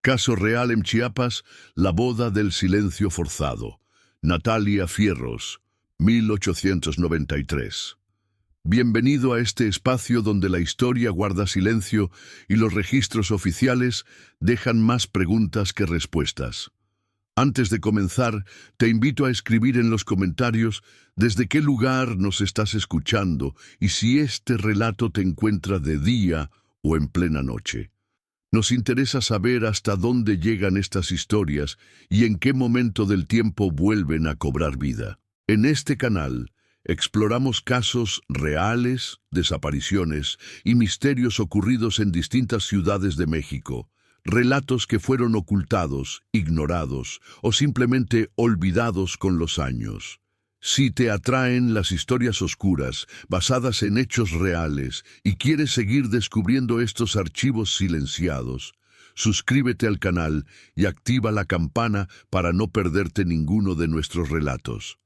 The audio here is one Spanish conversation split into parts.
Caso real en Chiapas, la boda del silencio forzado. Natalia Fierros, 1893. Bienvenido a este espacio donde la historia guarda silencio y los registros oficiales dejan más preguntas que respuestas. Antes de comenzar, te invito a escribir en los comentarios desde qué lugar nos estás escuchando y si este relato te encuentra de día o en plena noche. Nos interesa saber hasta dónde llegan estas historias y en qué momento del tiempo vuelven a cobrar vida. En este canal exploramos casos reales, desapariciones y misterios ocurridos en distintas ciudades de México. Relatos que fueron ocultados, ignorados o simplemente olvidados con los años. Si te atraen las historias oscuras, basadas en hechos reales, y quieres seguir descubriendo estos archivos silenciados, suscríbete al canal y activa la campana para no perderte ninguno de nuestros relatos.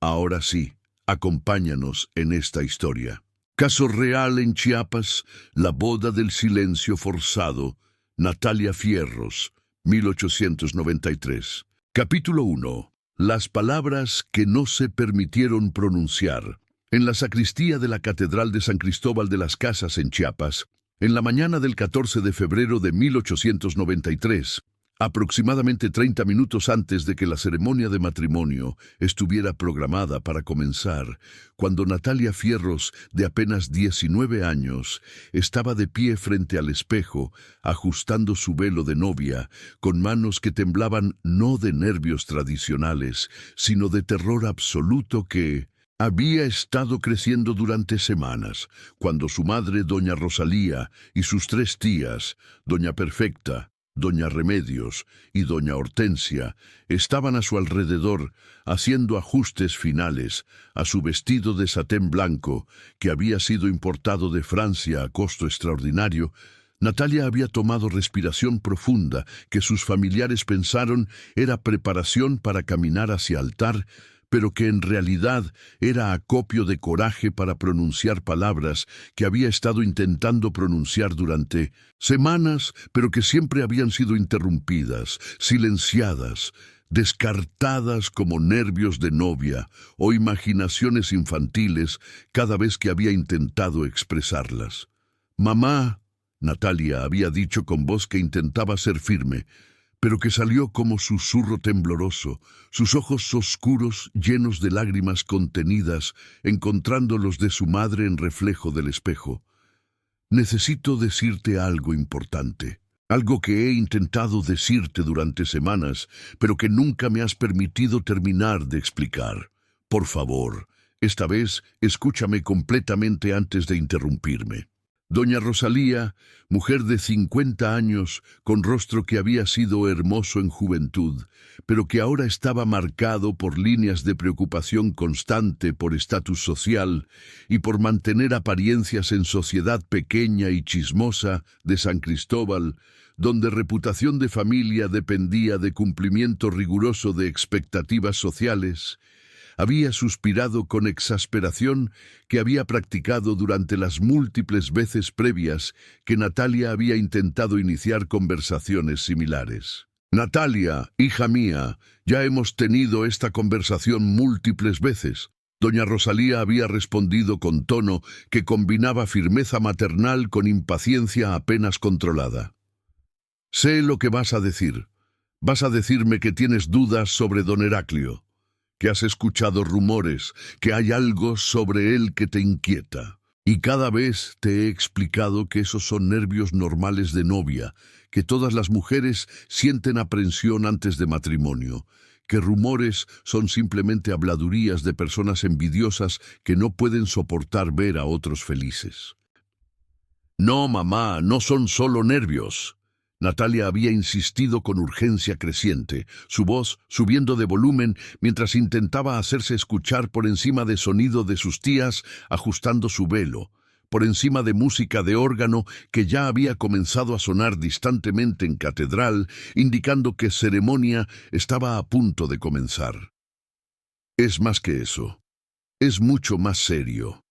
Ahora sí, acompáñanos en esta historia. Caso real en Chiapas, la boda del silencio forzado. Natalia Fierros, 1893. Capítulo 1. Las palabras que no se permitieron pronunciar. En la sacristía de la Catedral de San Cristóbal de las Casas en Chiapas, en la mañana del 14 de febrero de 1893, aproximadamente 30 minutos antes de que la ceremonia de matrimonio estuviera programada para comenzar, cuando Natalia Fierros, de apenas 19 años, estaba de pie frente al espejo, ajustando su velo de novia, con manos que temblaban no de nervios tradicionales, sino de terror absoluto que había estado creciendo durante semanas, cuando su madre, doña Rosalía, y sus tres tías, doña Perfecta, doña Remedios y doña Hortensia, estaban a su alrededor haciendo ajustes finales a su vestido de satén blanco que había sido importado de Francia a costo extraordinario. Natalia había tomado respiración profunda que sus familiares pensaron era preparación para caminar hacia altar, pero que en realidad era acopio de coraje para pronunciar palabras que había estado intentando pronunciar durante semanas, pero que siempre habían sido interrumpidas, silenciadas, descartadas como nervios de novia o imaginaciones infantiles cada vez que había intentado expresarlas. «Mamá», Natalia había dicho con voz que intentaba ser firme, pero que salió como susurro tembloroso, sus ojos oscuros llenos de lágrimas contenidas, encontrando los de su madre en reflejo del espejo. «Necesito decirte algo importante, algo que he intentado decirte durante semanas, pero que nunca me has permitido terminar de explicar. Por favor, esta vez escúchame completamente antes de interrumpirme». Doña Rosalía, mujer de 50 años, con rostro que había sido hermoso en juventud, pero que ahora estaba marcado por líneas de preocupación constante por estatus social y por mantener apariencias en sociedad pequeña y chismosa de San Cristóbal, donde reputación de familia dependía de cumplimiento riguroso de expectativas sociales, había suspirado con exasperación que había practicado durante las múltiples veces previas que Natalia había intentado iniciar conversaciones similares. «Natalia, hija mía, ya hemos tenido esta conversación múltiples veces». Doña Rosalía había respondido con tono que combinaba firmeza maternal con impaciencia apenas controlada. «Sé lo que vas a decir. Vas a decirme que tienes dudas sobre don Heraclio, que has escuchado rumores, que hay algo sobre él que te inquieta. Y cada vez te he explicado que esos son nervios normales de novia, que todas las mujeres sienten aprensión antes de matrimonio, que rumores son simplemente habladurías de personas envidiosas que no pueden soportar ver a otros felices». «No, mamá, no son solo nervios». Natalia había insistido con urgencia creciente, su voz subiendo de volumen mientras intentaba hacerse escuchar por encima del sonido de sus tías ajustando su velo, por encima de música de órgano que ya había comenzado a sonar distantemente en catedral, indicando que ceremonia estaba a punto de comenzar. «Es más que eso. Es mucho más serio.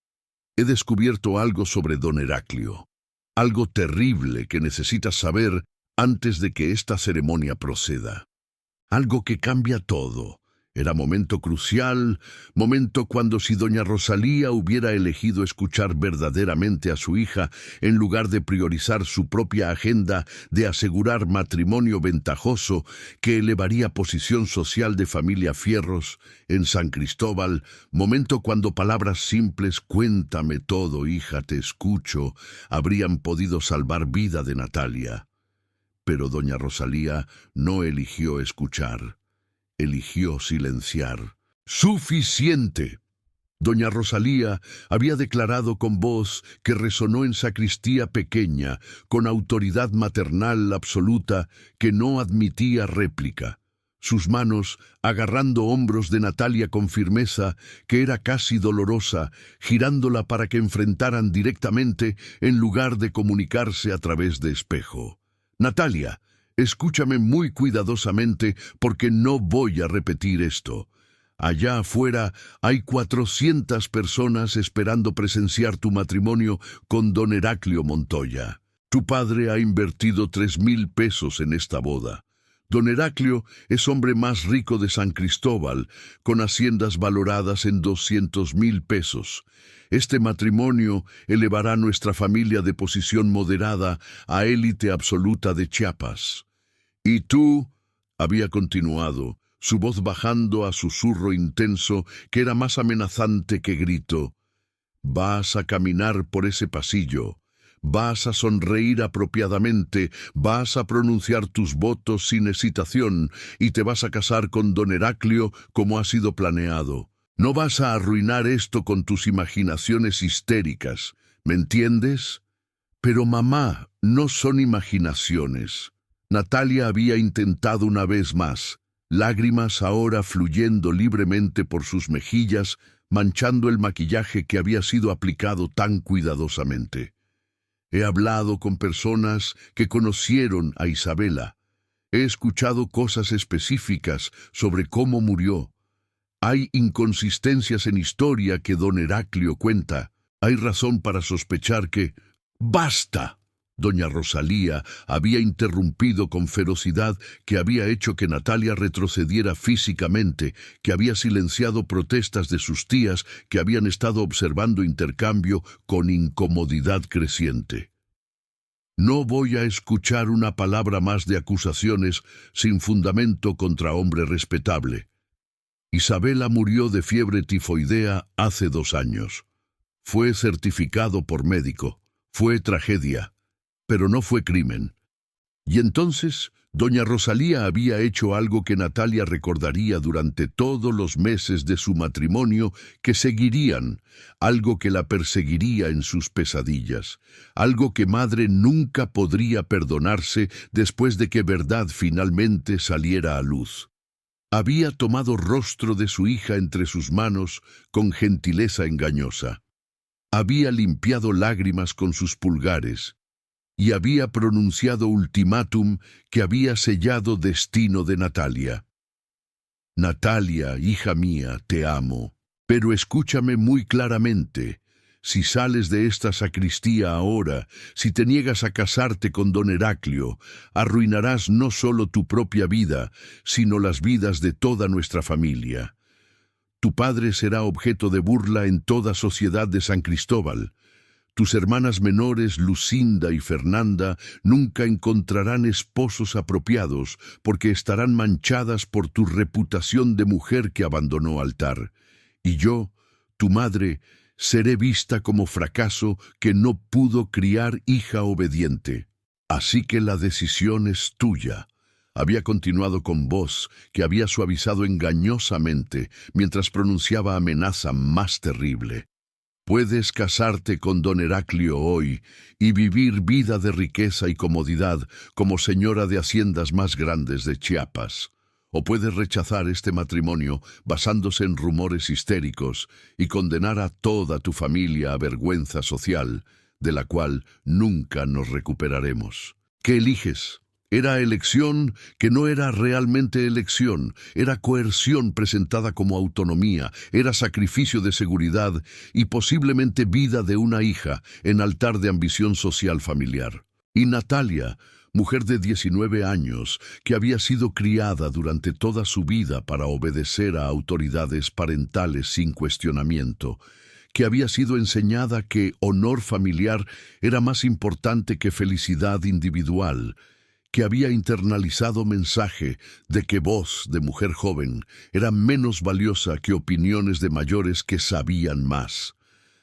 He descubierto algo sobre don Heraclio. Algo terrible que necesitas saber antes de que esta ceremonia proceda. Algo que cambia todo. Era momento crucial, momento cuando si doña Rosalía hubiera elegido escuchar verdaderamente a su hija en lugar de priorizar su propia agenda de asegurar matrimonio ventajoso que elevaría posición social de familia Fierros en San Cristóbal, momento cuando palabras simples «cuéntame todo, hija, te escucho» habrían podido salvar vida de Natalia. Pero doña Rosalía no eligió escuchar. Eligió silenciar. ¡Suficiente! Doña Rosalía había declarado con voz que resonó en sacristía pequeña, con autoridad maternal absoluta que no admitía réplica. Sus manos, agarrando hombros de Natalia con firmeza, que era casi dolorosa, girándola para que enfrentaran directamente en lugar de comunicarse a través de espejo. Natalia, escúchame muy cuidadosamente porque no voy a repetir esto. Allá afuera hay 400 personas esperando presenciar tu matrimonio con don Heraclio Montoya. Tu padre ha invertido 3,000 pesos en esta boda. Don Heraclio es hombre más rico de San Cristóbal, con haciendas valoradas en 200,000 pesos. Este matrimonio elevará nuestra familia de posición moderada a élite absoluta de Chiapas. Y tú, había continuado, su voz bajando a susurro intenso que era más amenazante que grito, vas a caminar por ese pasillo, vas a sonreír apropiadamente, vas a pronunciar tus votos sin hesitación y te vas a casar con don Heraclio como ha sido planeado. No vas a arruinar esto con tus imaginaciones histéricas, ¿me entiendes? Pero mamá, no son imaginaciones. Natalia había intentado una vez más, lágrimas ahora fluyendo libremente por sus mejillas, manchando el maquillaje que había sido aplicado tan cuidadosamente. He hablado con personas que conocieron a Isabela. He escuchado cosas específicas sobre cómo murió. Hay inconsistencias en historia que don Heraclio cuenta. Hay razón para sospechar que... ¡Basta! Doña Rosalía había interrumpido con ferocidad que había hecho que Natalia retrocediera físicamente, que había silenciado protestas de sus tías que habían estado observando intercambio con incomodidad creciente. No voy a escuchar una palabra más de acusaciones sin fundamento contra hombre respetable. Isabela murió de fiebre tifoidea hace 2 años. Fue certificado por médico. Fue tragedia. Pero no fue crimen. Y entonces, doña Rosalía había hecho algo que Natalia recordaría durante todos los meses de su matrimonio que seguirían, algo que la perseguiría en sus pesadillas, algo que madre nunca podría perdonarse después de que verdad finalmente saliera a luz. Había tomado rostro de su hija entre sus manos con gentileza engañosa. Había limpiado lágrimas con sus pulgares y había pronunciado ultimátum que había sellado destino de Natalia. Natalia, hija mía, te amo, pero escúchame muy claramente. Si sales de esta sacristía ahora, si te niegas a casarte con don Heraclio, arruinarás no solo tu propia vida, sino las vidas de toda nuestra familia. Tu padre será objeto de burla en toda sociedad de San Cristóbal. Tus hermanas menores, Lucinda y Fernanda, nunca encontrarán esposos apropiados porque estarán manchadas por tu reputación de mujer que abandonó altar. Y yo, tu madre, seré vista como fracaso que no pudo criar hija obediente. Así que la decisión es tuya. Había continuado con voz que había suavizado engañosamente mientras pronunciaba amenaza más terrible. Puedes casarte con don Heraclio hoy y vivir vida de riqueza y comodidad como señora de haciendas más grandes de Chiapas. O puedes rechazar este matrimonio basándose en rumores histéricos y condenar a toda tu familia a vergüenza social, de la cual nunca nos recuperaremos. ¿Qué eliges? Era elección que no era realmente elección, era coerción presentada como autonomía, era sacrificio de seguridad y posiblemente vida de una hija en altar de ambición social familiar. Y Natalia, mujer de 19 años, que había sido criada durante toda su vida para obedecer a autoridades parentales sin cuestionamiento, que había sido enseñada que honor familiar era más importante que felicidad individual, que había internalizado mensaje de que voz de mujer joven era menos valiosa que opiniones de mayores que sabían más.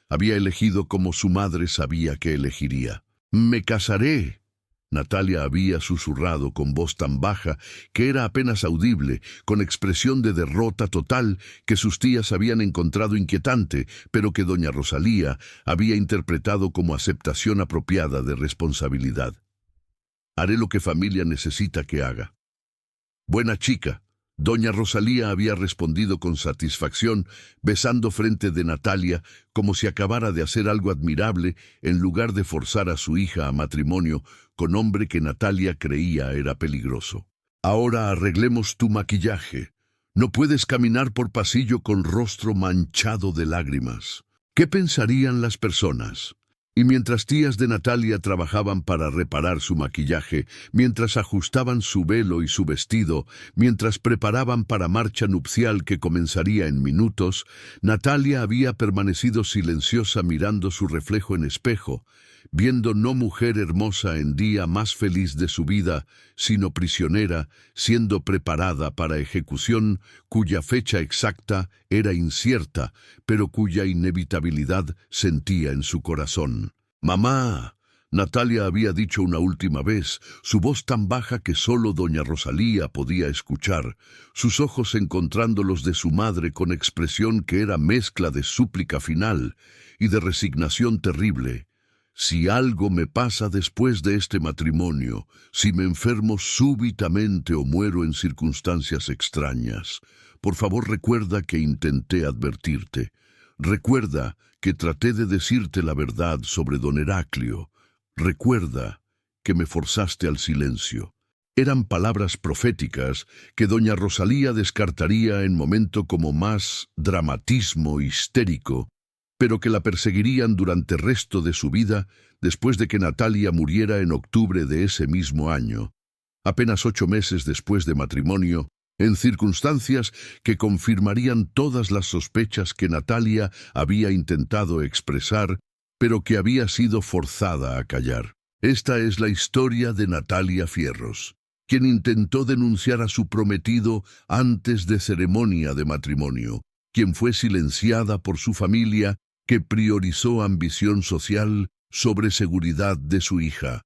Había elegido como su madre sabía que elegiría. «Me casaré», Natalia había susurrado con voz tan baja que era apenas audible, con expresión de derrota total que sus tías habían encontrado inquietante, pero que doña Rosalía había interpretado como aceptación apropiada de responsabilidad. «Haré lo que familia necesita que haga». «Buena chica», doña Rosalía había respondido con satisfacción, besando frente de Natalia como si acabara de hacer algo admirable en lugar de forzar a su hija a matrimonio con hombre que Natalia creía era peligroso. «Ahora arreglemos tu maquillaje. No puedes caminar por pasillo con rostro manchado de lágrimas. ¿Qué pensarían las personas?» Y mientras tías de Natalia trabajaban para reparar su maquillaje, mientras ajustaban su velo y su vestido, mientras preparaban para marcha nupcial que comenzaría en minutos, Natalia había permanecido silenciosa mirando su reflejo en espejo, viendo no mujer hermosa en día más feliz de su vida, sino prisionera, siendo preparada para ejecución, cuya fecha exacta era incierta, pero cuya inevitabilidad sentía en su corazón. «Mamá», Natalia había dicho una última vez, su voz tan baja que solo doña Rosalía podía escuchar, sus ojos encontrando los de su madre con expresión que era mezcla de súplica final y de resignación terrible. «Si algo me pasa después de este matrimonio, si me enfermo súbitamente o muero en circunstancias extrañas, por favor recuerda que intenté advertirte. Recuerda que traté de decirte la verdad sobre don Heraclio. Recuerda que me forzaste al silencio». Eran palabras proféticas que doña Rosalía descartaría en momento como más dramatismo histérico, pero que la perseguirían durante el resto de su vida después de que Natalia muriera en octubre de ese mismo año, apenas 8 meses después de matrimonio, en circunstancias que confirmarían todas las sospechas que Natalia había intentado expresar, pero que había sido forzada a callar. Esta es la historia de Natalia Fierros, quien intentó denunciar a su prometido antes de ceremonia de matrimonio, quien fue silenciada por su familia, que priorizó ambición social sobre seguridad de su hija,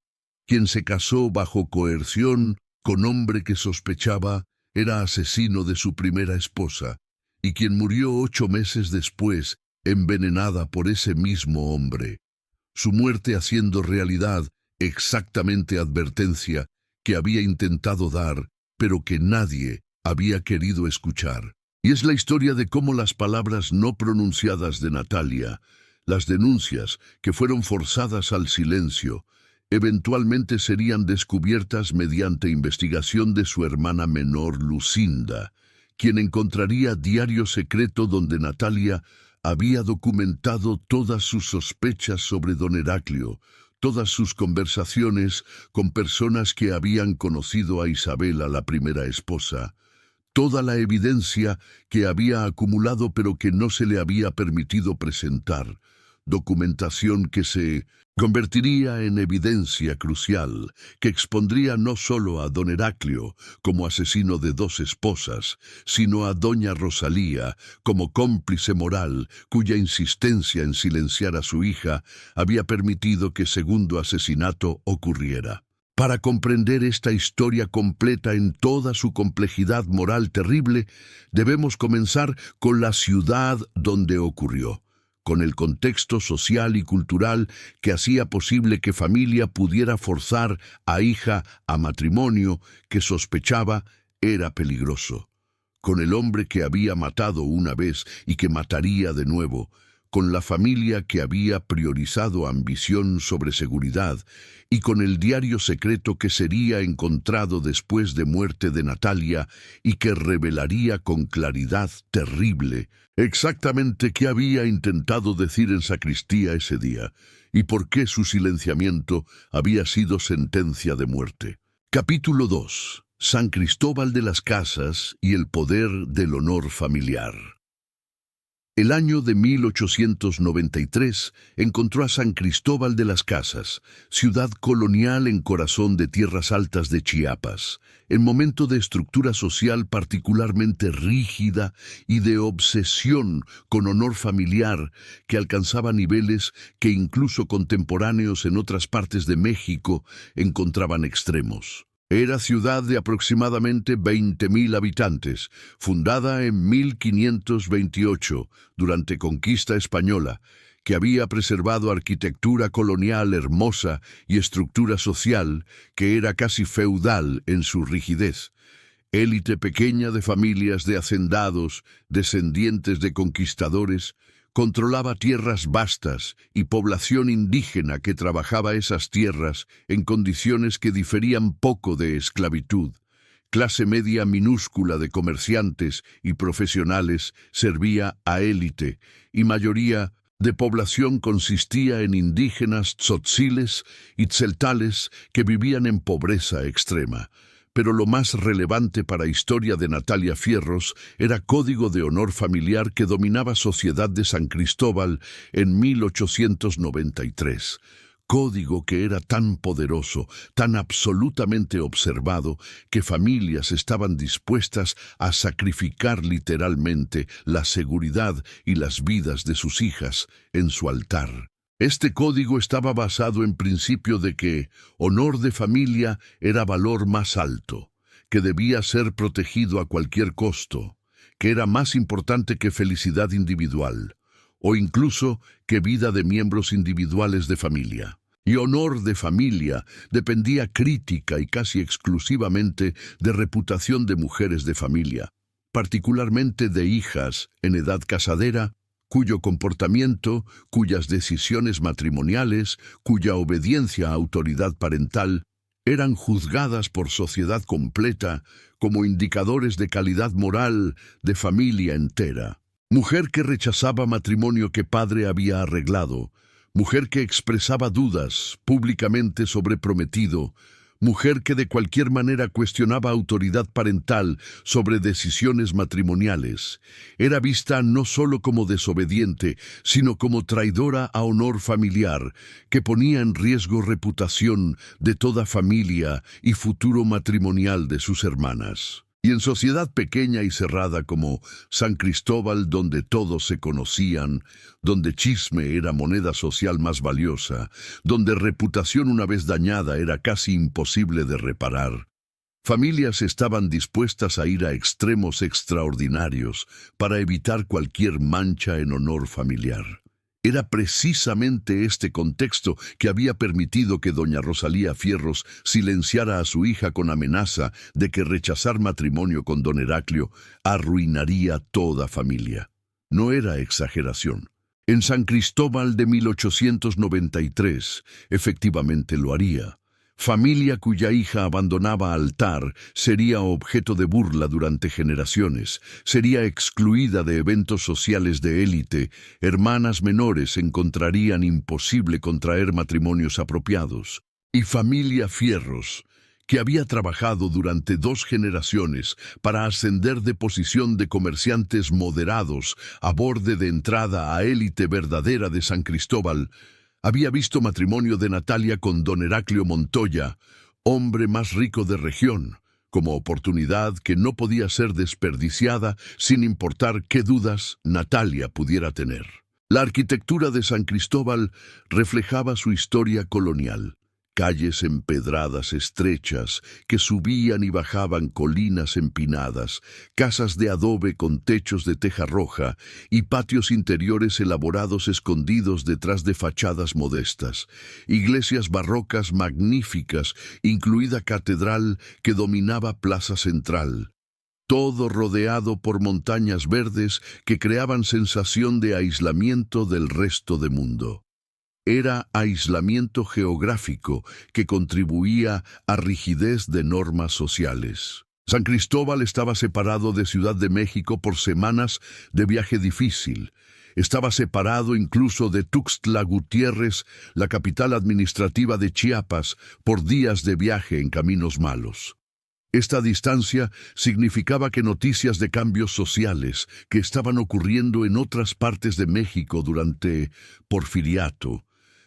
quien se casó bajo coerción con hombre que sospechaba era asesino de su primera esposa, y quien murió 8 meses después, envenenada por ese mismo hombre. Su muerte haciendo realidad exactamente advertencia que había intentado dar, pero que nadie había querido escuchar. Y es la historia de cómo las palabras no pronunciadas de Natalia, las denuncias que fueron forzadas al silencio, eventualmente serían descubiertas mediante investigación de su hermana menor Lucinda, quien encontraría diario secreto donde Natalia había documentado todas sus sospechas sobre don Heraclio, todas sus conversaciones con personas que habían conocido a Isabela, la primera esposa, toda la evidencia que había acumulado pero que no se le había permitido presentar, documentación que se convertiría en evidencia crucial, que expondría no solo a don Heraclio como asesino de 2 esposas, sino a doña Rosalía como cómplice moral cuya insistencia en silenciar a su hija había permitido que segundo asesinato ocurriera. Para comprender esta historia completa en toda su complejidad moral terrible, debemos comenzar con la ciudad donde ocurrió, con el contexto social y cultural que hacía posible que familia pudiera forzar a hija a matrimonio que sospechaba era peligroso, con el hombre que había matado una vez y que mataría de nuevo, con la familia que había priorizado ambición sobre seguridad y con el diario secreto que sería encontrado después de muerte de Natalia y que revelaría con claridad terrible exactamente qué había intentado decir en sacristía ese día y por qué su silenciamiento había sido sentencia de muerte. Capítulo 2. San Cristóbal de las Casas y el poder del honor familiar. El año de 1893 encontró a San Cristóbal de las Casas, ciudad colonial en corazón de tierras altas de Chiapas, en momento de estructura social particularmente rígida y de obsesión con honor familiar que alcanzaba niveles que incluso contemporáneos en otras partes de México encontraban extremos. Era ciudad de aproximadamente 20.000 habitantes, fundada en 1528, durante conquista española, que había preservado arquitectura colonial hermosa y estructura social que era casi feudal en su rigidez. Élite pequeña de familias de hacendados, descendientes de conquistadores, controlaba tierras vastas y población indígena que trabajaba esas tierras en condiciones que diferían poco de esclavitud. Clase media minúscula de comerciantes y profesionales servía a élite y mayoría de población consistía en indígenas tzotziles y tzeltales que vivían en pobreza extrema. Pero lo más relevante para historia de Natalia Fierros era código de honor familiar que dominaba Sociedad de San Cristóbal en 1893. Código que era tan poderoso, tan absolutamente observado, que familias estaban dispuestas a sacrificar literalmente la seguridad y las vidas de sus hijas en su altar. Este código estaba basado en principio de que honor de familia era valor más alto, que debía ser protegido a cualquier costo, que era más importante que felicidad individual, o incluso que vida de miembros individuales de familia. Y honor de familia dependía crítica y casi exclusivamente de reputación de mujeres de familia, particularmente de hijas en edad casadera, cuyo comportamiento, cuyas decisiones matrimoniales, cuya obediencia a autoridad parental, eran juzgadas por sociedad completa como indicadores de calidad moral de familia entera. Mujer que rechazaba matrimonio que padre había arreglado, mujer que expresaba dudas públicamente sobre prometido, mujer que de cualquier manera cuestionaba autoridad parental sobre decisiones matrimoniales, era vista no solo como desobediente, sino como traidora a honor familiar, que ponía en riesgo reputación de toda familia y futuro matrimonial de sus hermanas. Y en sociedad pequeña y cerrada como San Cristóbal, donde todos se conocían, donde chisme era moneda social más valiosa, donde reputación una vez dañada era casi imposible de reparar, familias estaban dispuestas a ir a extremos extraordinarios para evitar cualquier mancha en honor familiar. Era precisamente este contexto que había permitido que doña Rosalía Fierros silenciara a su hija con amenaza de que rechazar matrimonio con don Heraclio arruinaría toda familia. No era exageración. En San Cristóbal de 1893, efectivamente lo haría. Familia cuya hija abandonaba altar sería objeto de burla durante generaciones, sería excluida de eventos sociales de élite, hermanas menores encontrarían imposible contraer matrimonios apropiados. Y familia Fierros, que había trabajado durante 2 generaciones para ascender de posición de comerciantes moderados a borde de entrada a élite verdadera de San Cristóbal, había visto matrimonio de Natalia con don Heraclio Montoya, hombre más rico de región, como oportunidad que no podía ser desperdiciada sin importar qué dudas Natalia pudiera tener. La arquitectura de San Cristóbal reflejaba su historia colonial. Calles empedradas estrechas que subían y bajaban colinas empinadas, casas de adobe con techos de teja roja y patios interiores elaborados escondidos detrás de fachadas modestas, iglesias barrocas magníficas, incluida catedral que dominaba Plaza Central. todo rodeado por montañas verdes que creaban sensación de aislamiento del resto del mundo. Era aislamiento geográfico que contribuía a rigidez de normas sociales. San Cristóbal estaba separado de Ciudad de México por semanas de viaje difícil. Estaba separado incluso de Tuxtla Gutiérrez, la capital administrativa de Chiapas, por días de viaje en caminos malos. Esta distancia significaba que noticias de cambios sociales que estaban ocurriendo en otras partes de México durante Porfiriato,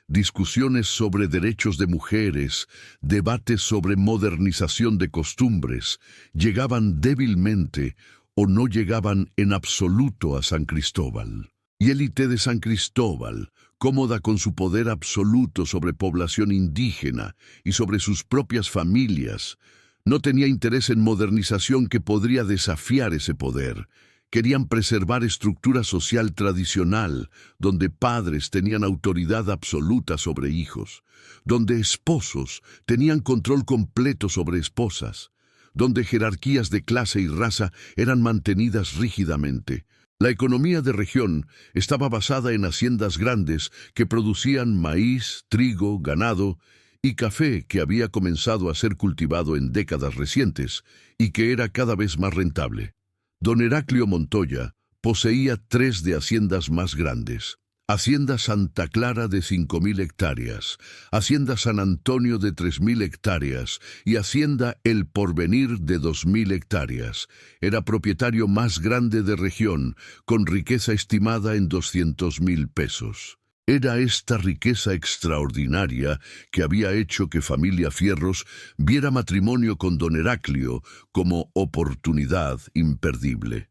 discusiones sobre derechos de mujeres, debates sobre modernización de costumbres, llegaban débilmente o no llegaban en absoluto a San Cristóbal. Y élite de San Cristóbal, cómoda con su poder absoluto sobre población indígena y sobre sus propias familias, no tenía interés en modernización que podría desafiar ese poder. Querían preservar estructura social tradicional, donde padres tenían autoridad absoluta sobre hijos, donde esposos tenían control completo sobre esposas, donde jerarquías de clase y raza eran mantenidas rígidamente. La economía de región estaba basada en haciendas grandes que producían maíz, trigo, ganado y café que había comenzado a ser cultivado en décadas recientes y que era cada vez más rentable. Don Heraclio Montoya poseía 3 de haciendas más grandes. Hacienda Santa Clara de 5.000 hectáreas, Hacienda San Antonio de 3.000 hectáreas y Hacienda El Porvenir de 2.000 hectáreas. Era propietario más grande de región, con riqueza estimada en 200.000 pesos. Era esta riqueza extraordinaria que había hecho que familia Fierros viera matrimonio con don Heraclio como oportunidad imperdible.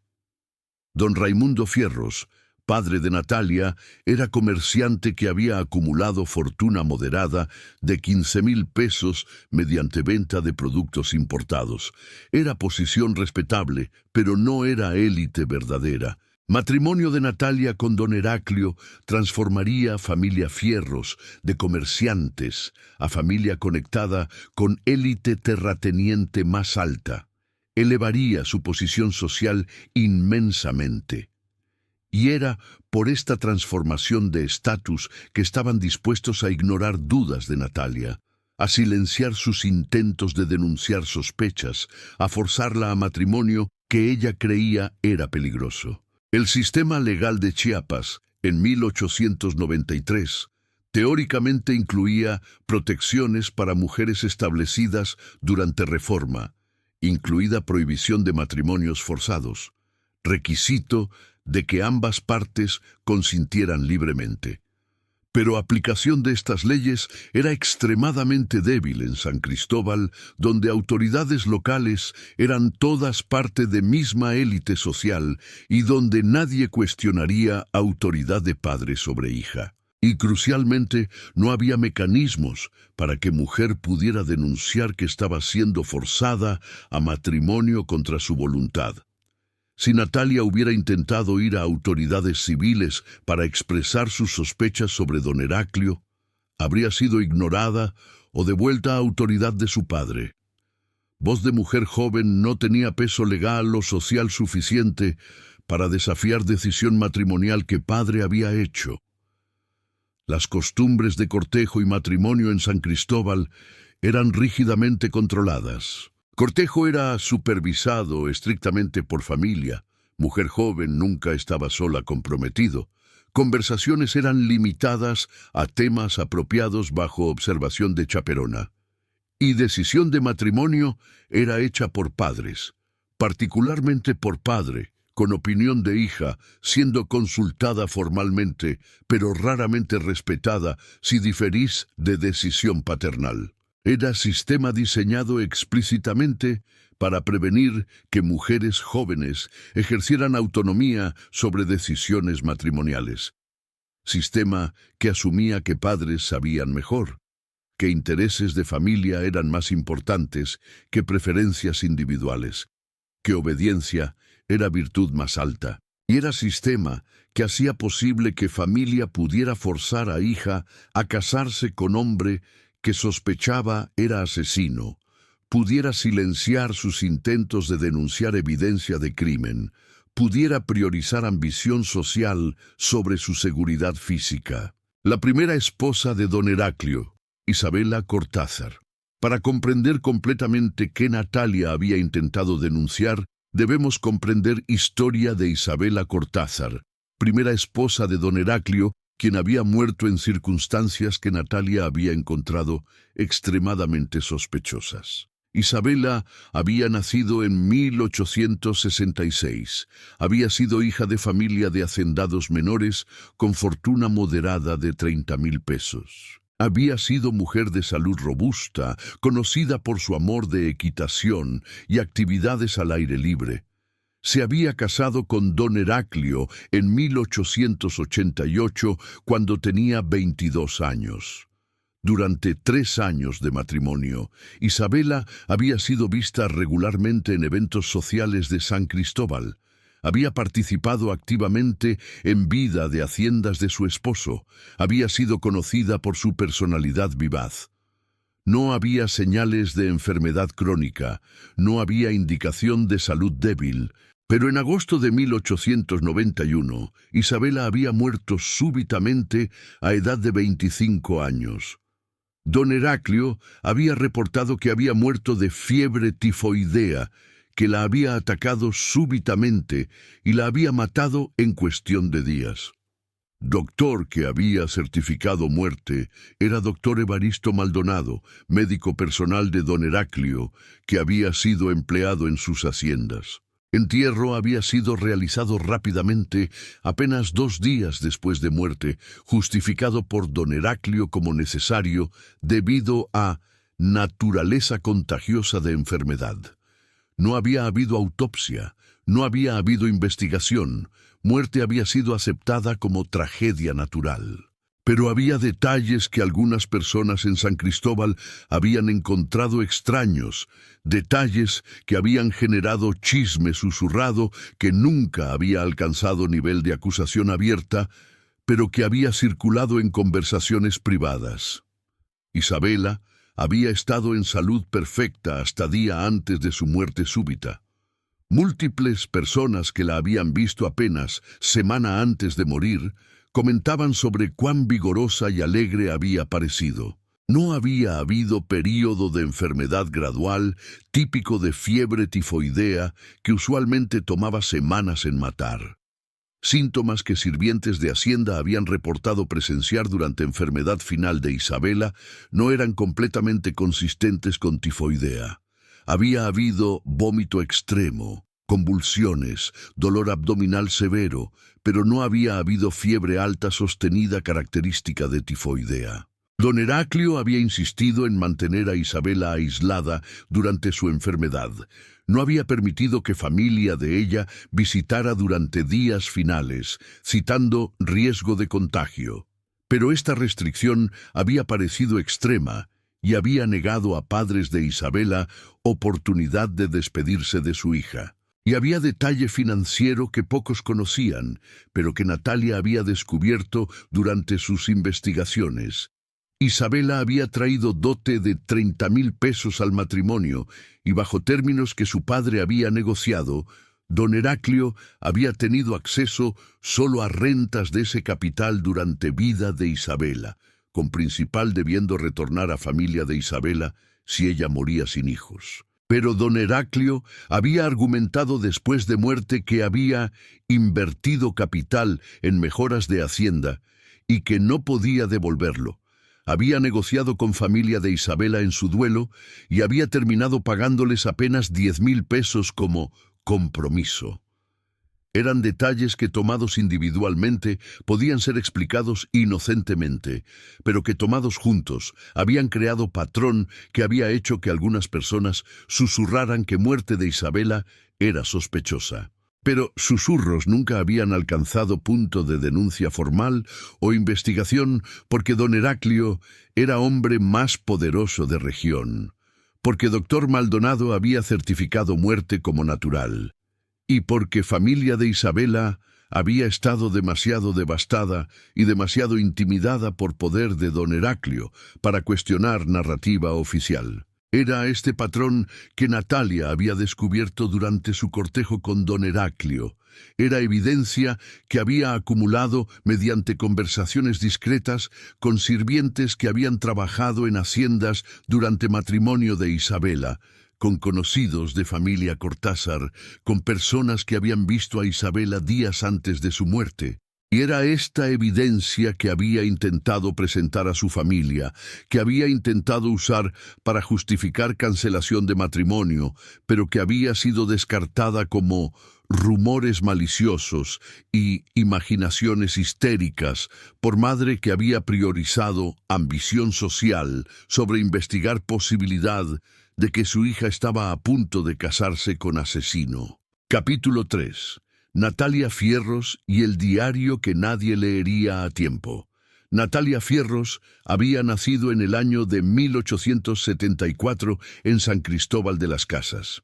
Don Raimundo Fierros, padre de Natalia, era comerciante que había acumulado fortuna moderada de 15.000 pesos mediante venta de productos importados. Era posición respetable, pero no era élite verdadera. Matrimonio de Natalia con don Heraclio transformaría familia Fierros de comerciantes a familia conectada con élite terrateniente más alta. Elevaría su posición social inmensamente. Y era por esta transformación de estatus que estaban dispuestos a ignorar dudas de Natalia, a silenciar sus intentos de denunciar sospechas, a forzarla a matrimonio que ella creía era peligroso. El sistema legal de Chiapas, en 1893, teóricamente incluía protecciones para mujeres establecidas durante reforma, incluida prohibición de matrimonios forzados, requisito de que ambas partes consintieran libremente. Pero aplicación de estas leyes era extremadamente débil en San Cristóbal, donde autoridades locales eran todas parte de misma élite social y donde nadie cuestionaría autoridad de padre sobre hija. Y crucialmente, no había mecanismos para que mujer pudiera denunciar que estaba siendo forzada a matrimonio contra su voluntad. Si Natalia hubiera intentado ir a autoridades civiles para expresar sus sospechas sobre don Heraclio, habría sido ignorada o devuelta a autoridad de su padre. Voz de mujer joven no tenía peso legal o social suficiente para desafiar decisión matrimonial que padre había hecho. Las costumbres de cortejo y matrimonio en San Cristóbal eran rígidamente controladas. Cortejo era supervisado estrictamente por familia. Mujer joven nunca estaba sola comprometido. Conversaciones eran limitadas a temas apropiados bajo observación de chaperona. Y decisión de matrimonio era hecha por padres, particularmente por padre, con opinión de hija, siendo consultada formalmente, pero raramente respetada si diferís de decisión paternal. Era sistema diseñado explícitamente para prevenir que mujeres jóvenes ejercieran autonomía sobre decisiones matrimoniales. Sistema que asumía que padres sabían mejor, que intereses de familia eran más importantes que preferencias individuales, que obediencia era virtud más alta. Y era sistema que hacía posible que familia pudiera forzar a hija a casarse con hombre que sospechaba era asesino, pudiera silenciar sus intentos de denunciar evidencia de crimen, pudiera priorizar ambición social sobre su seguridad física. La primera esposa de don Heraclio, Isabela Cortázar. Para comprender completamente qué Natalia había intentado denunciar, debemos comprender historia de Isabela Cortázar, primera esposa de don Heraclio, quien había muerto en circunstancias que Natalia había encontrado extremadamente sospechosas. Isabela había nacido en 1866. Había sido hija de familia de hacendados menores con fortuna moderada de 30,000 pesos. Había sido mujer de salud robusta, conocida por su amor de equitación y actividades al aire libre. Se había casado con don Heraclio en 1888, cuando tenía 22 años. Durante 3 años de matrimonio, Isabela había sido vista regularmente en eventos sociales de San Cristóbal. Había participado activamente en vida de haciendas de su esposo. Había sido conocida por su personalidad vivaz. No había señales de enfermedad crónica, no había indicación de salud débil. Pero en agosto de 1891, Isabela había muerto súbitamente a edad de 25 años. Don Heraclio había reportado que había muerto de fiebre tifoidea, que la había atacado súbitamente y la había matado en cuestión de días. Doctor que había certificado muerte era doctor Evaristo Maldonado, médico personal de don Heraclio, que había sido empleado en sus haciendas. Entierro había sido realizado rápidamente, apenas 2 días después de muerte, justificado por don Heraclio como necesario debido a naturaleza contagiosa de enfermedad. No había habido autopsia, no había habido investigación, muerte había sido aceptada como tragedia natural. Pero había detalles que algunas personas en San Cristóbal habían encontrado extraños, detalles que habían generado chisme susurrado que nunca había alcanzado nivel de acusación abierta, pero que había circulado en conversaciones privadas. Isabela había estado en salud perfecta hasta día antes de su muerte súbita. Múltiples personas que la habían visto apenas semana antes de morir comentaban sobre cuán vigorosa y alegre había parecido. No había habido período de enfermedad gradual típico de fiebre tifoidea que usualmente tomaba semanas en matar. Síntomas que sirvientes de Hacienda habían reportado presenciar durante enfermedad final de Isabela no eran completamente consistentes con tifoidea. Había habido vómito extremo, convulsiones, dolor abdominal severo, pero no había habido fiebre alta sostenida característica de tifoidea. Don Heraclio había insistido en mantener a Isabela aislada durante su enfermedad. No había permitido que familia de ella visitara durante días finales, citando riesgo de contagio. Pero esta restricción había parecido extrema y había negado a padres de Isabela oportunidad de despedirse de su hija. Y había detalle financiero que pocos conocían, pero que Natalia había descubierto durante sus investigaciones. Isabela había traído dote de 30,000 pesos al matrimonio, y bajo términos que su padre había negociado, don Heraclio había tenido acceso solo a rentas de ese capital durante vida de Isabela, con principal debiendo retornar a familia de Isabela si ella moría sin hijos. Pero don Heraclio había argumentado después de muerte que había invertido capital en mejoras de Hacienda y que no podía devolverlo. Había negociado con familia de Isabela en su duelo y había terminado pagándoles apenas 10,000 pesos como compromiso. Eran detalles que tomados individualmente podían ser explicados inocentemente, pero que tomados juntos habían creado patrón que había hecho que algunas personas susurraran que muerte de Isabela era sospechosa. Pero susurros nunca habían alcanzado punto de denuncia formal o investigación porque don Heraclio era hombre más poderoso de región, porque doctor Maldonado había certificado muerte como natural, y porque familia de Isabela había estado demasiado devastada y demasiado intimidada por poder de don Heraclio para cuestionar narrativa oficial. Era este patrón que Natalia había descubierto durante su cortejo con don Heraclio. Era evidencia que había acumulado mediante conversaciones discretas con sirvientes que habían trabajado en haciendas durante matrimonio de Isabela, con conocidos de familia Cortázar, con personas que habían visto a Isabela días antes de su muerte. Y era esta evidencia que había intentado presentar a su familia, que había intentado usar para justificar cancelación de matrimonio, pero que había sido descartada como rumores maliciosos y imaginaciones histéricas por madre que había priorizado ambición social sobre investigar posibilidad de que su hija estaba a punto de casarse con asesino. Capítulo 3. Natalia Fierros y el diario que nadie leería a tiempo. Natalia Fierros había nacido en el año de 1874 en San Cristóbal de las Casas.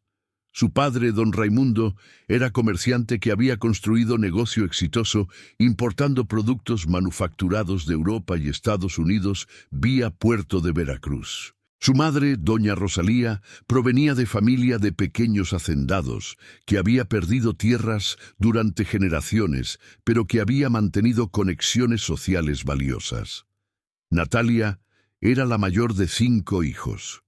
Su padre, don Raimundo, era comerciante que había construido negocio exitoso importando productos manufacturados de Europa y Estados Unidos vía Puerto de Veracruz. Su madre, doña Rosalía, provenía de familia de pequeños hacendados, que había perdido tierras durante generaciones, pero que había mantenido conexiones sociales valiosas. Natalia era la mayor de 5 hijos.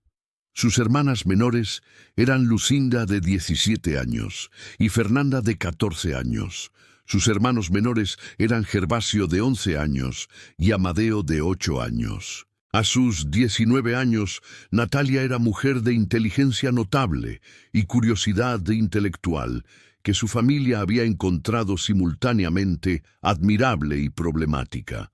Sus hermanas menores eran Lucinda, de 17 años, y Fernanda, de 14 años. Sus hermanos menores eran Gervasio, de 11 años, y Amadeo, de 8 años. A sus 19 años, Natalia era mujer de inteligencia notable y curiosidad intelectual, que su familia había encontrado simultáneamente admirable y problemática.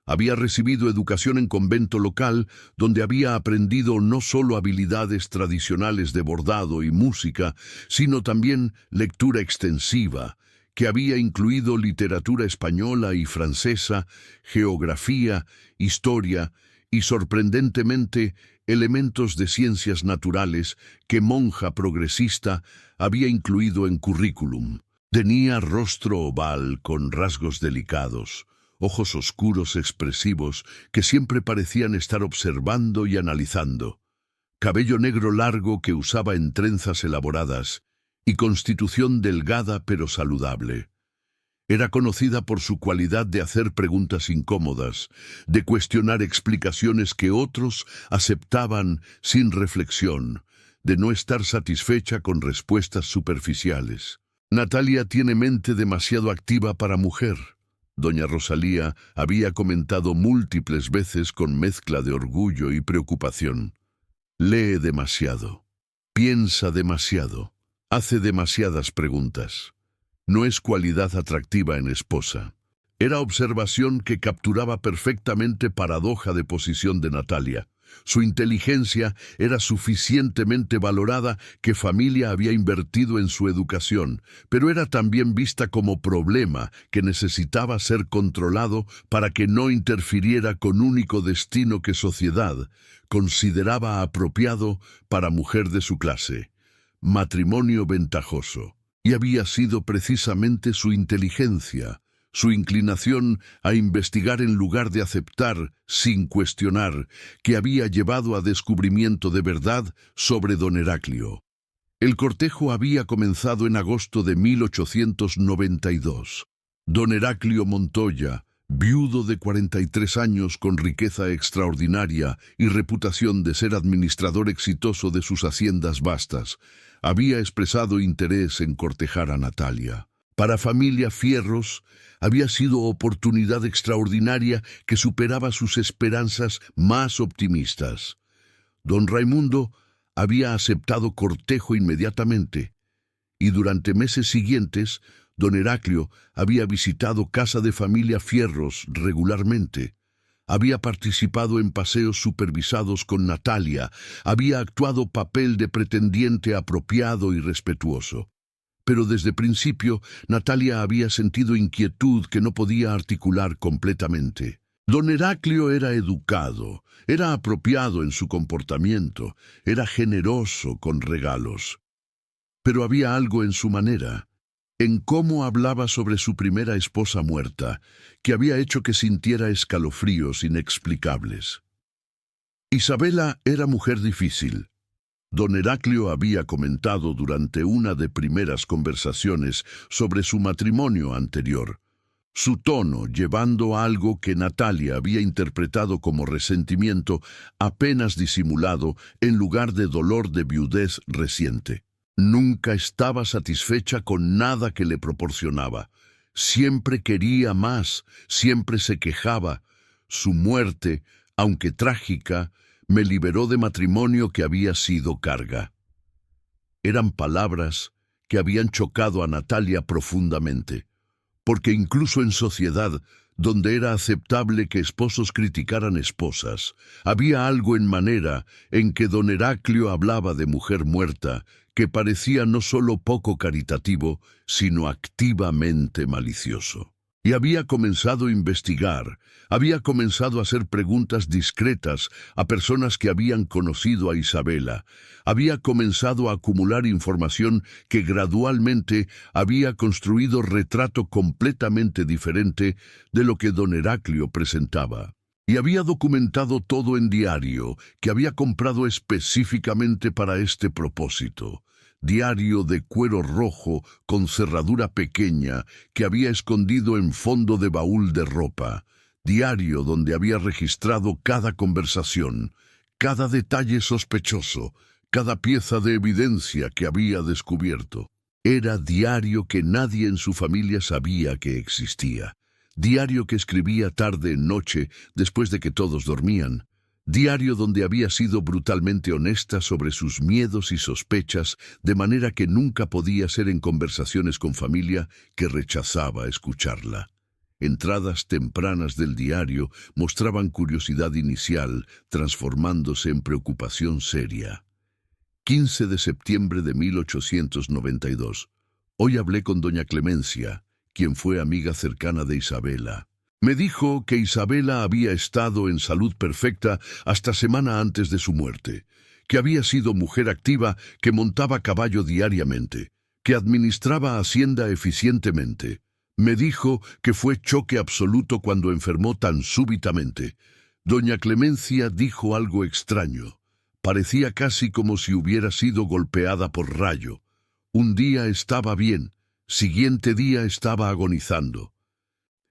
Había recibido educación en convento local, donde había aprendido no solo habilidades tradicionales de bordado y música, sino también lectura extensiva, que había incluido literatura española y francesa, geografía, historia y, sorprendentemente, elementos de ciencias naturales que monja progresista había incluido en currículum. Tenía rostro oval con rasgos delicados, ojos oscuros expresivos que siempre parecían estar observando y analizando, cabello negro largo que usaba en trenzas elaboradas y constitución delgada pero saludable. Era conocida por su cualidad de hacer preguntas incómodas, de cuestionar explicaciones que otros aceptaban sin reflexión, de no estar satisfecha con respuestas superficiales. Natalia tiene mente demasiado activa para mujer. Doña Rosalía había comentado múltiples veces con mezcla de orgullo y preocupación. Lee demasiado, piensa demasiado, hace demasiadas preguntas. No es cualidad atractiva en esposa. Era observación que capturaba perfectamente paradoja de posición de Natalia. Su inteligencia era suficientemente valorada que familia había invertido en su educación, pero era también vista como problema que necesitaba ser controlado para que no interfiriera con único destino que sociedad consideraba apropiado para mujer de su clase: matrimonio ventajoso. Y había sido precisamente su inteligencia, su inclinación a investigar en lugar de aceptar, sin cuestionar, que había llevado a descubrimiento de verdad sobre don Heraclio. El cortejo había comenzado en agosto de 1892. Don Heraclio Montoya, viudo de 43 años con riqueza extraordinaria y reputación de ser administrador exitoso de sus haciendas vastas, había expresado interés en cortejar a Natalia. Para familia Fierros, había sido oportunidad extraordinaria que superaba sus esperanzas más optimistas. Don Raimundo había aceptado cortejo inmediatamente, y durante meses siguientes, don Heraclio había visitado casa de familia Fierros regularmente. Había participado en paseos supervisados con Natalia, había actuado papel de pretendiente apropiado y respetuoso. Pero desde principio, Natalia había sentido inquietud que no podía articular completamente. Don Heraclio era educado, era apropiado en su comportamiento, era generoso con regalos. Pero había algo en su manera, en cómo hablaba sobre su primera esposa muerta, que había hecho que sintiera escalofríos inexplicables. Isabela era mujer difícil. Don Heraclio había comentado durante una de primeras conversaciones sobre su matrimonio anterior. Su tono, llevando algo que Natalia había interpretado como resentimiento apenas disimulado en lugar de dolor de viudez reciente. Nunca estaba satisfecha con nada que le proporcionaba. Siempre quería más, siempre se quejaba. Su muerte, aunque trágica, me liberó de matrimonio que había sido carga. Eran palabras que habían chocado a Natalia profundamente, porque incluso en sociedad, donde era aceptable que esposos criticaran esposas, había algo en manera en que don Heraclio hablaba de mujer muerta, que parecía no solo poco caritativo, sino activamente malicioso. Y había comenzado a investigar, había comenzado a hacer preguntas discretas a personas que habían conocido a Isabela, había comenzado a acumular información que gradualmente había construido retrato completamente diferente de lo que don Heraclio presentaba. Y había documentado todo en diario que había comprado específicamente para este propósito. Diario de cuero rojo con cerradura pequeña que había escondido en fondo de baúl de ropa. Diario donde había registrado cada conversación, cada detalle sospechoso, cada pieza de evidencia que había descubierto. Era diario que nadie en su familia sabía que existía. Diario que escribía tarde en noche después de que todos dormían. Diario donde había sido brutalmente honesta sobre sus miedos y sospechas, de manera que nunca podía ser en conversaciones con familia que rechazaba escucharla. Entradas tempranas del diario mostraban curiosidad inicial, transformándose en preocupación seria. 15 de septiembre de 1892. Hoy hablé con doña Clemencia, quien fue amiga cercana de Isabela. Me dijo que Isabela había estado en salud perfecta hasta semana antes de su muerte, que había sido mujer activa, que montaba caballo diariamente, que administraba hacienda eficientemente. Me dijo que fue choque absoluto cuando enfermó tan súbitamente. Doña Clemencia dijo algo extraño. Parecía casi como si hubiera sido golpeada por rayo. Un día estaba bien, siguiente día estaba agonizando.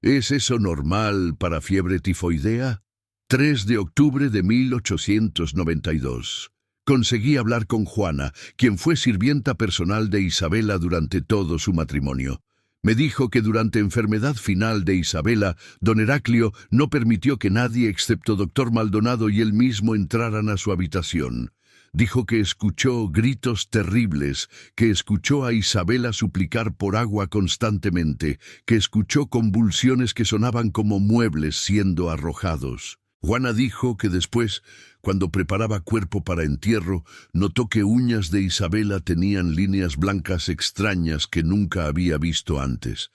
¿Es eso normal para fiebre tifoidea? 3 de octubre de 1892. Conseguí hablar con Juana, quien fue sirvienta personal de Isabela durante todo su matrimonio. Me dijo que durante enfermedad final de Isabela, don Heraclio no permitió que nadie excepto doctor Maldonado y él mismo entraran a su habitación. Dijo que escuchó gritos terribles, que escuchó a Isabela suplicar por agua constantemente, que escuchó convulsiones que sonaban como muebles siendo arrojados. Juana dijo que después, cuando preparaba cuerpo para entierro, notó que uñas de Isabela tenían líneas blancas extrañas que nunca había visto antes.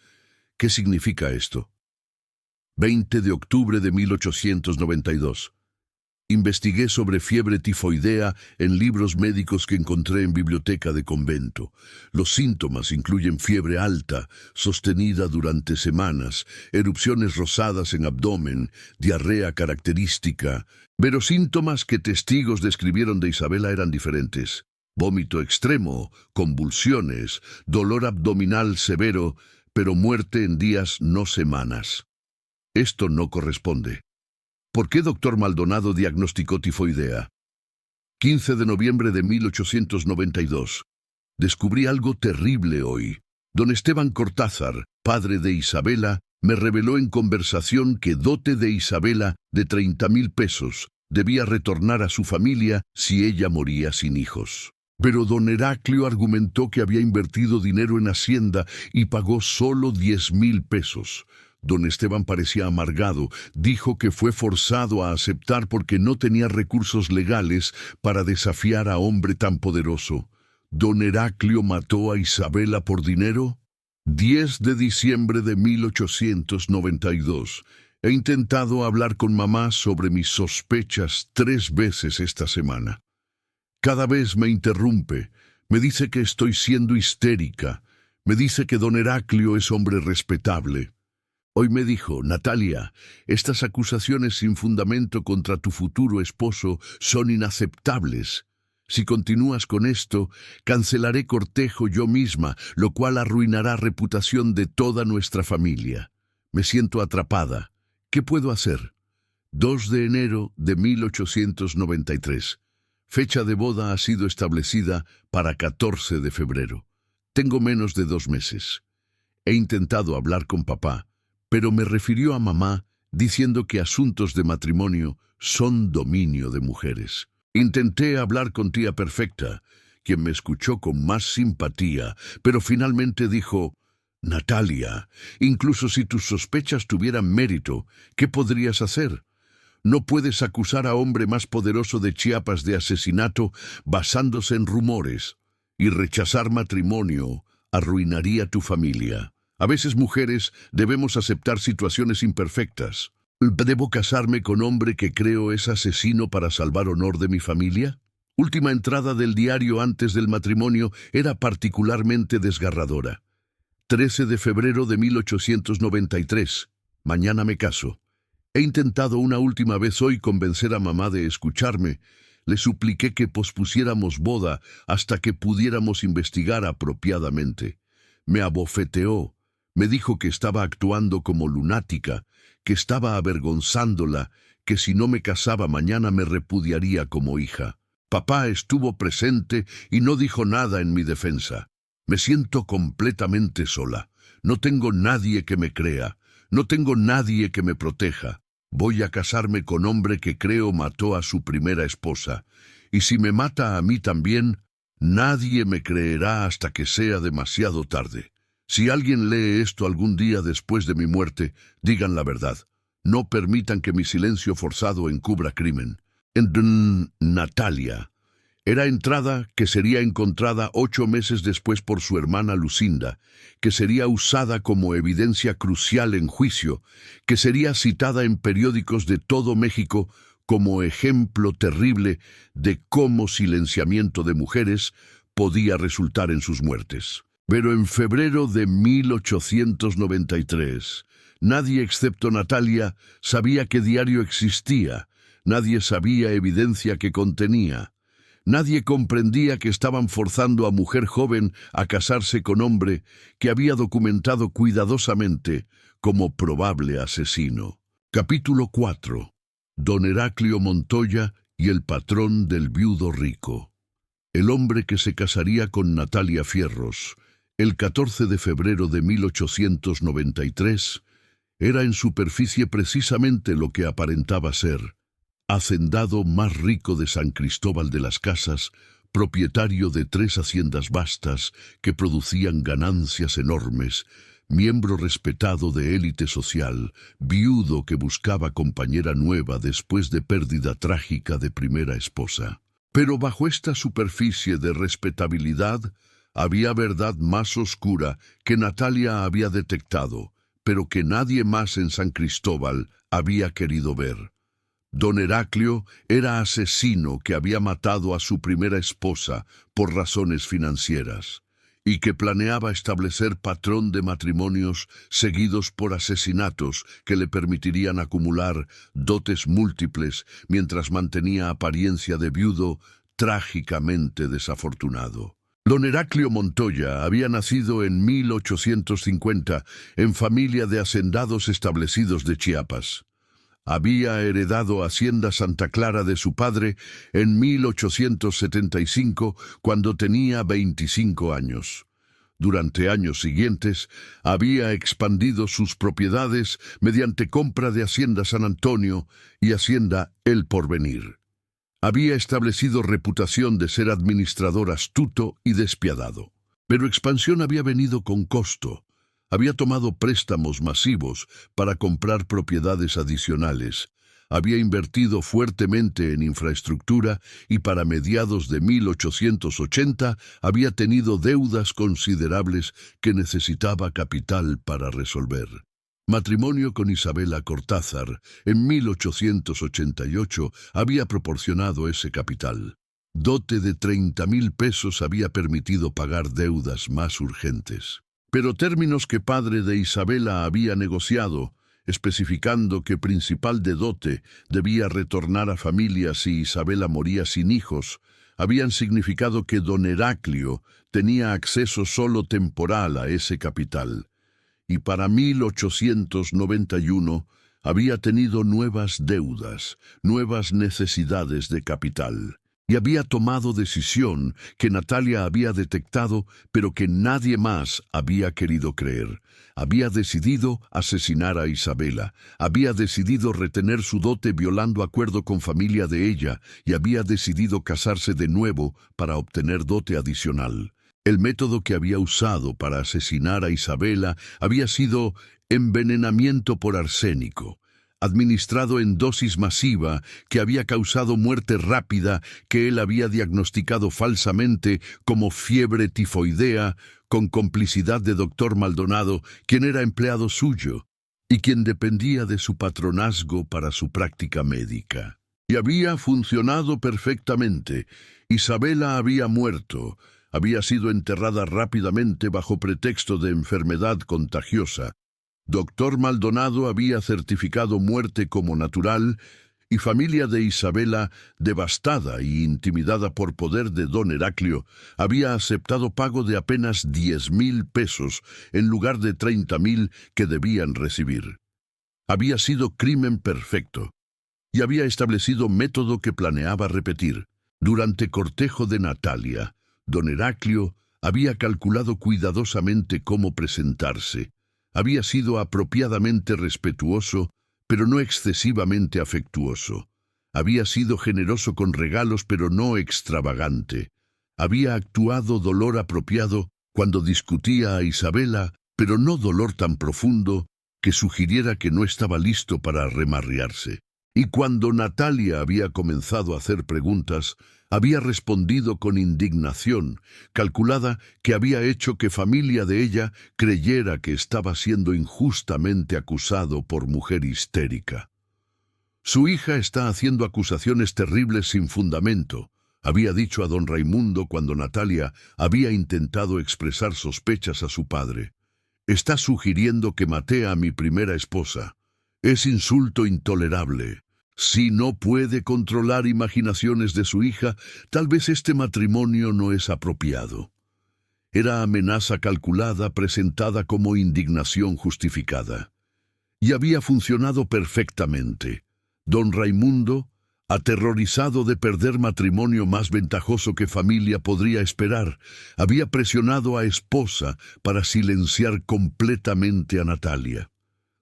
¿Qué significa esto? 20 de octubre de 1892. Investigué sobre fiebre tifoidea en libros médicos que encontré en biblioteca de convento. Los síntomas incluyen fiebre alta, sostenida durante semanas, erupciones rosadas en abdomen, diarrea característica, pero síntomas que testigos describieron de Isabela eran diferentes. Vómito extremo, convulsiones, dolor abdominal severo, pero muerte en días, no semanas. Esto no corresponde. ¿Por qué doctor Maldonado diagnosticó tifoidea? 15 de noviembre de 1892. Descubrí algo terrible hoy. Don Esteban Cortázar, padre de Isabela, me reveló en conversación que dote de Isabela de 30,000 pesos debía retornar a su familia si ella moría sin hijos. Pero don Heraclio argumentó que había invertido dinero en Hacienda y pagó solo 10,000 pesos. Don Esteban parecía amargado, dijo que fue forzado a aceptar porque no tenía recursos legales para desafiar a hombre tan poderoso. ¿Don Heraclio mató a Isabela por dinero? 10 de diciembre de 1892. He intentado hablar con mamá sobre mis sospechas 3 veces esta semana. Cada vez me interrumpe, me dice que estoy siendo histérica, me dice que don Heraclio es hombre respetable. Hoy me dijo, Natalia, estas acusaciones sin fundamento contra tu futuro esposo son inaceptables. Si continúas con esto, cancelaré cortejo yo misma, lo cual arruinará reputación de toda nuestra familia. Me siento atrapada. ¿Qué puedo hacer? 2 de enero de 1893. Fecha de boda ha sido establecida para 14 de febrero. Tengo menos de 2 meses. He intentado hablar con papá, pero me refirió a mamá diciendo que asuntos de matrimonio son dominio de mujeres. Intenté hablar con tía Perfecta, quien me escuchó con más simpatía, pero finalmente dijo: Natalia, incluso si tus sospechas tuvieran mérito, ¿qué podrías hacer? No puedes acusar a hombre más poderoso de Chiapas de asesinato basándose en rumores, y rechazar matrimonio arruinaría tu familia. A veces, mujeres, debemos aceptar situaciones imperfectas. ¿Debo casarme con hombre que creo es asesino para salvar honor de mi familia? Última entrada del diario antes del matrimonio era particularmente desgarradora. 13 de febrero de 1893. Mañana me caso. He intentado una última vez hoy convencer a mamá de escucharme. Le supliqué que pospusiéramos boda hasta que pudiéramos investigar apropiadamente. Me abofeteó. Me dijo que estaba actuando como lunática, que estaba avergonzándola, que si no me casaba mañana me repudiaría como hija. Papá estuvo presente y no dijo nada en mi defensa. Me siento completamente sola. No tengo nadie que me crea. No tengo nadie que me proteja. Voy a casarme con hombre que creo mató a su primera esposa. Y si me mata a mí también, nadie me creerá hasta que sea demasiado tarde. Si alguien lee esto algún día después de mi muerte, digan la verdad. No permitan que mi silencio forzado encubra crimen. Natalia. Era entrada que sería encontrada 8 meses después por su hermana Lucinda, que sería usada como evidencia crucial en juicio, que sería citada en periódicos de todo México como ejemplo terrible de cómo silenciamiento de mujeres podía resultar en sus muertes. Pero en febrero de 1893, nadie excepto Natalia sabía qué diario existía, nadie sabía evidencia que contenía. Nadie comprendía que estaban forzando a mujer joven a casarse con hombre que había documentado cuidadosamente como probable asesino. Capítulo 4. Don Heraclio Montoya y el patrón del viudo rico. El hombre que se casaría con Natalia Fierros el 14 de febrero de 1893 era en superficie precisamente lo que aparentaba ser: hacendado más rico de San Cristóbal de las Casas, propietario de 3 haciendas vastas que producían ganancias enormes, miembro respetado de élite social, viudo que buscaba compañera nueva después de pérdida trágica de primera esposa. Pero bajo esta superficie de respetabilidad había verdad más oscura que Natalia había detectado, pero que nadie más en San Cristóbal había querido ver. Don Heraclio era asesino que había matado a su primera esposa por razones financieras y que planeaba establecer patrón de matrimonios seguidos por asesinatos que le permitirían acumular dotes múltiples mientras mantenía apariencia de viudo trágicamente desafortunado. Don Heraclio Montoya había nacido en 1850 en familia de hacendados establecidos de Chiapas. Había heredado Hacienda Santa Clara de su padre en 1875, cuando tenía 25 años. Durante años siguientes, había expandido sus propiedades mediante compra de Hacienda San Antonio y Hacienda El Porvenir. Había establecido reputación de ser administrador astuto y despiadado. Pero expansión había venido con costo. Había tomado préstamos masivos para comprar propiedades adicionales. Había invertido fuertemente en infraestructura y para mediados de 1880 había tenido deudas considerables que necesitaba capital para resolver. Matrimonio con Isabela Cortázar en 1888 había proporcionado ese capital. Dote de 30,000 pesos había permitido pagar deudas más urgentes. Pero términos que padre de Isabela había negociado, especificando que principal de dote debía retornar a familia si Isabela moría sin hijos, habían significado que don Heraclio tenía acceso solo temporal a ese capital, y para 1891 había tenido nuevas deudas, nuevas necesidades de capital, y había tomado decisión que Natalia había detectado, pero que nadie más había querido creer. Había decidido asesinar a Isabela, había decidido retener su dote violando acuerdo con familia de ella, y había decidido casarse de nuevo para obtener dote adicional. El método que había usado para asesinar a Isabela había sido envenenamiento por arsénico, administrado en dosis masiva que había causado muerte rápida que él había diagnosticado falsamente como fiebre tifoidea con complicidad de doctor Maldonado, quien era empleado suyo y quien dependía de su patronazgo para su práctica médica. Y había funcionado perfectamente. Isabela había muerto. Había sido enterrada rápidamente bajo pretexto de enfermedad contagiosa. Doctor Maldonado había certificado muerte como natural y familia de Isabela, devastada y intimidada por poder de don Heraclio, había aceptado pago de apenas 10,000 pesos en lugar de 30,000 que debían recibir. Había sido crimen perfecto y había establecido método que planeaba repetir. Durante cortejo de Natalia, don Heraclio había calculado cuidadosamente cómo presentarse. Había sido apropiadamente respetuoso, pero no excesivamente afectuoso. Había sido generoso con regalos, pero no extravagante. Había actuado dolor apropiado cuando discutía a Isabela, pero no dolor tan profundo que sugiriera que no estaba listo para remarrearse. Y cuando Natalia había comenzado a hacer preguntas, había respondido con indignación, calculada que había hecho que familia de ella creyera que estaba siendo injustamente acusado por mujer histérica. Su hija está haciendo acusaciones terribles sin fundamento, había dicho a don Raimundo cuando Natalia había intentado expresar sospechas a su padre. Está sugiriendo que maté a mi primera esposa. Es insulto intolerable. Si no puede controlar imaginaciones de su hija, tal vez este matrimonio no es apropiado. Era amenaza calculada presentada como indignación justificada. Y había funcionado perfectamente. Don Raimundo, aterrorizado de perder matrimonio más ventajoso que familia podría esperar, había presionado a esposa para silenciar completamente a Natalia.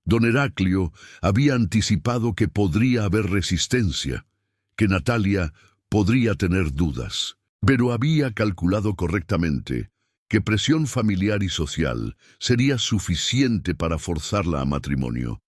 Don Heraclio había anticipado que podría haber resistencia, que Natalia podría tener dudas, pero había calculado correctamente que presión familiar y social sería suficiente para forzarla a matrimonio,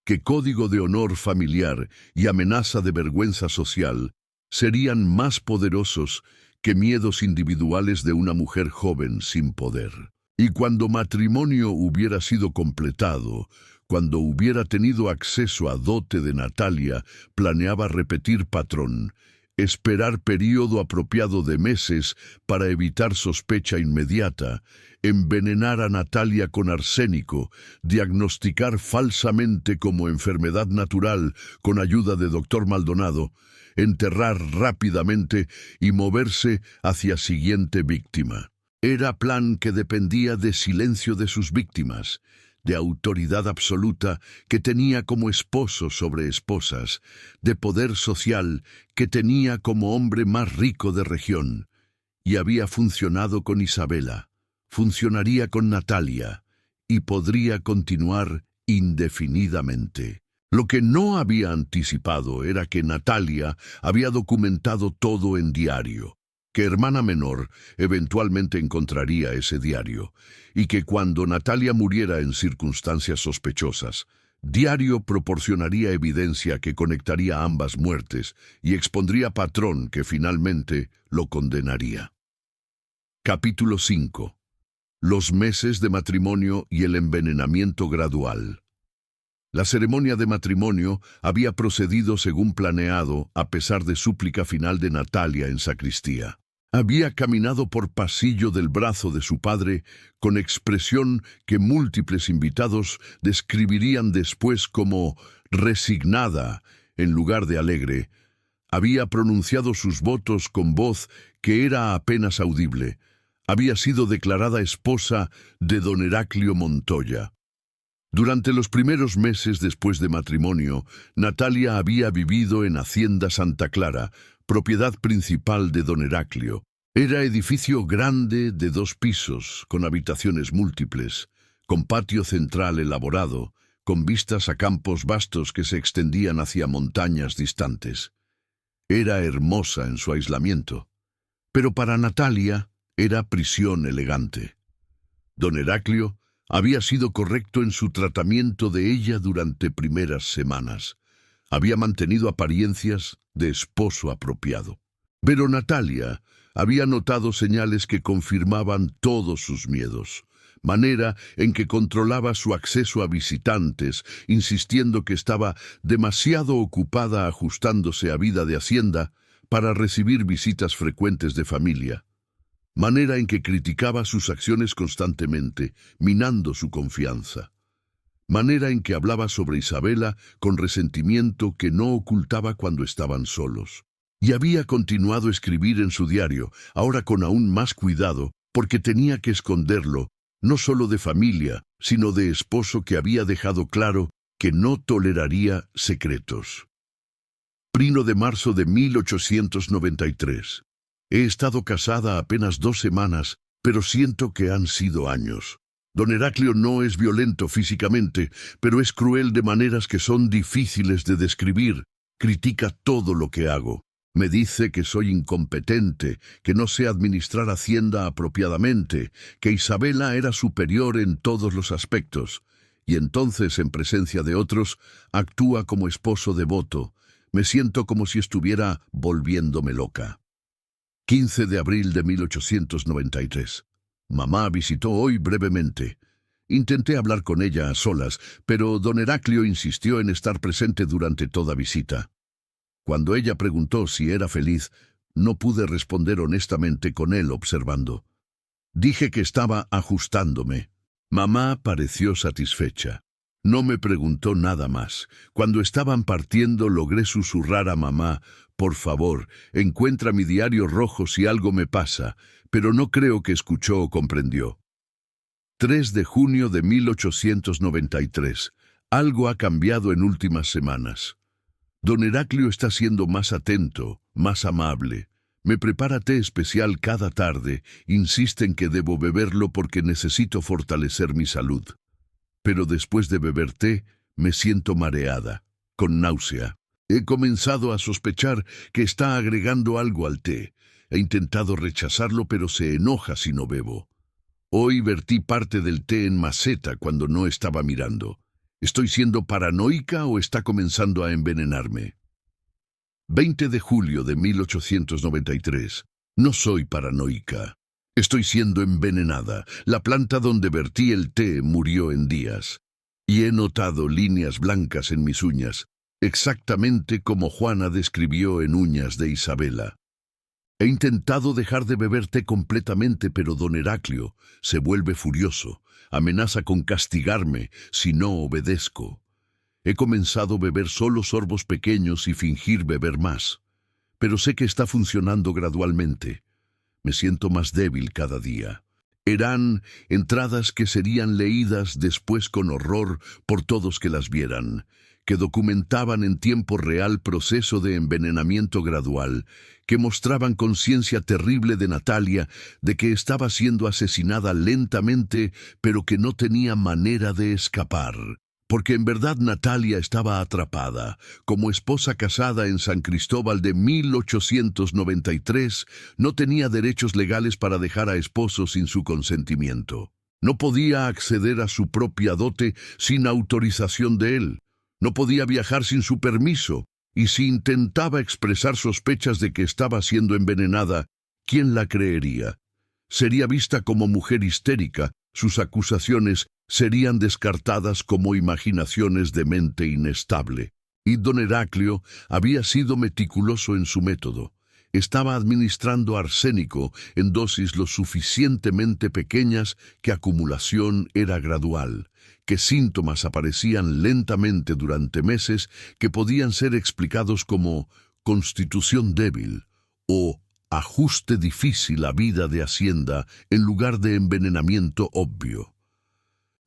que código de honor familiar y amenaza de vergüenza social serían más poderosos que miedos individuales de una mujer joven sin poder. Y cuando matrimonio hubiera sido completado, cuando hubiera tenido acceso a dote de Natalia, planeaba repetir patrón, esperar período apropiado de meses para evitar sospecha inmediata, envenenar a Natalia con arsénico, diagnosticar falsamente como enfermedad natural con ayuda de doctor Maldonado, enterrar rápidamente y moverse hacia siguiente víctima. Era plan que dependía de silencio de sus víctimas, de autoridad absoluta que tenía como esposo sobre esposas, de poder social que tenía como hombre más rico de región. Y había funcionado con Isabela, funcionaría con Natalia, y podría continuar indefinidamente. Lo que no había anticipado era que Natalia había documentado todo en diario, que hermana menor eventualmente encontraría ese diario, y que cuando Natalia muriera en circunstancias sospechosas, diario proporcionaría evidencia que conectaría ambas muertes y expondría patrón que finalmente lo condenaría. Capítulo 5. Los meses de matrimonio y el envenenamiento gradual. La ceremonia de matrimonio había procedido según planeado a pesar de súplica final de Natalia en sacristía. Había caminado por pasillo del brazo de su padre con expresión que múltiples invitados describirían después como resignada en lugar de alegre. Había pronunciado sus votos con voz que era apenas audible. Había sido declarada esposa de don Heraclio Montoya. Durante los primeros meses después de matrimonio, Natalia había vivido en Hacienda Santa Clara, propiedad principal de don Heraclio. Era edificio grande de 2 pisos, con habitaciones múltiples, con patio central elaborado, con vistas a campos vastos que se extendían hacia montañas distantes. Era hermosa en su aislamiento, pero para Natalia era prisión elegante. Don Heraclio había sido correcto en su tratamiento de ella durante primeras semanas. Había mantenido apariencias de esposo apropiado. Pero Natalia había notado señales que confirmaban todos sus miedos, manera en que controlaba su acceso a visitantes, insistiendo que estaba demasiado ocupada ajustándose a vida de hacienda para recibir visitas frecuentes de familia, manera en que criticaba sus acciones constantemente, minando su confianza, manera en que hablaba sobre Isabela con resentimiento que no ocultaba cuando estaban solos. Y había continuado a escribir en su diario, ahora con aún más cuidado, porque tenía que esconderlo, no solo de familia, sino de esposo que había dejado claro que no toleraría secretos. 1 de marzo de 1893. He estado casada apenas 2 semanas, pero siento que han sido años. Don Heraclio no es violento físicamente, pero es cruel de maneras que son difíciles de describir. Critica todo lo que hago. Me dice que soy incompetente, que no sé administrar Hacienda apropiadamente, que Isabela era superior en todos los aspectos, y entonces, en presencia de otros, actúa como esposo devoto. Me siento como si estuviera volviéndome loca. 15 de abril de 1893. Mamá visitó hoy brevemente. Intenté hablar con ella a solas, pero don Heraclio insistió en estar presente durante toda visita. Cuando ella preguntó si era feliz, no pude responder honestamente con él observando. Dije que estaba ajustándome. Mamá pareció satisfecha. No me preguntó nada más. Cuando estaban partiendo logré susurrar a mamá: por favor, encuentra mi diario rojo si algo me pasa, pero no creo que escuchó o comprendió. 3 de junio de 1893. Algo ha cambiado en últimas semanas. Don Heraclio está siendo más atento, más amable. Me prepara té especial cada tarde, insiste en que debo beberlo porque necesito fortalecer mi salud. Pero después de beber té, me siento mareada, con náusea. He comenzado a sospechar que está agregando algo al té. He intentado rechazarlo, pero se enoja si no bebo. Hoy vertí parte del té en maceta cuando no estaba mirando. ¿Estoy siendo paranoica o está comenzando a envenenarme? 20 de julio de 1893. No soy paranoica. Estoy siendo envenenada. La planta donde vertí el té murió en días. Y he notado líneas blancas en mis uñas, exactamente como Juana describió en Uñas de Isabela. He intentado dejar de beber té completamente, pero don Heraclio se vuelve furioso. Amenaza con castigarme si no obedezco. He comenzado a beber solo sorbos pequeños y fingir beber más, pero sé que está funcionando gradualmente. Me siento más débil cada día. Eran entradas que serían leídas después con horror por todos que las vieran, que documentaban en tiempo real proceso de envenenamiento gradual, que mostraban conciencia terrible de Natalia de que estaba siendo asesinada lentamente, pero que no tenía manera de escapar. Porque en verdad Natalia estaba atrapada, como esposa casada en San Cristóbal de 1893, no tenía derechos legales para dejar a esposo sin su consentimiento. No podía acceder a su propia dote sin autorización de él. No podía viajar sin su permiso, y si intentaba expresar sospechas de que estaba siendo envenenada, ¿quién la creería? Sería vista como mujer histérica, sus acusaciones serían descartadas como imaginaciones de mente inestable. Y don Heraclio había sido meticuloso en su método. Estaba administrando arsénico en dosis lo suficientemente pequeñas que acumulación era gradual, que síntomas aparecían lentamente durante meses que podían ser explicados como constitución débil o ajuste difícil a vida de Hacienda en lugar de envenenamiento obvio.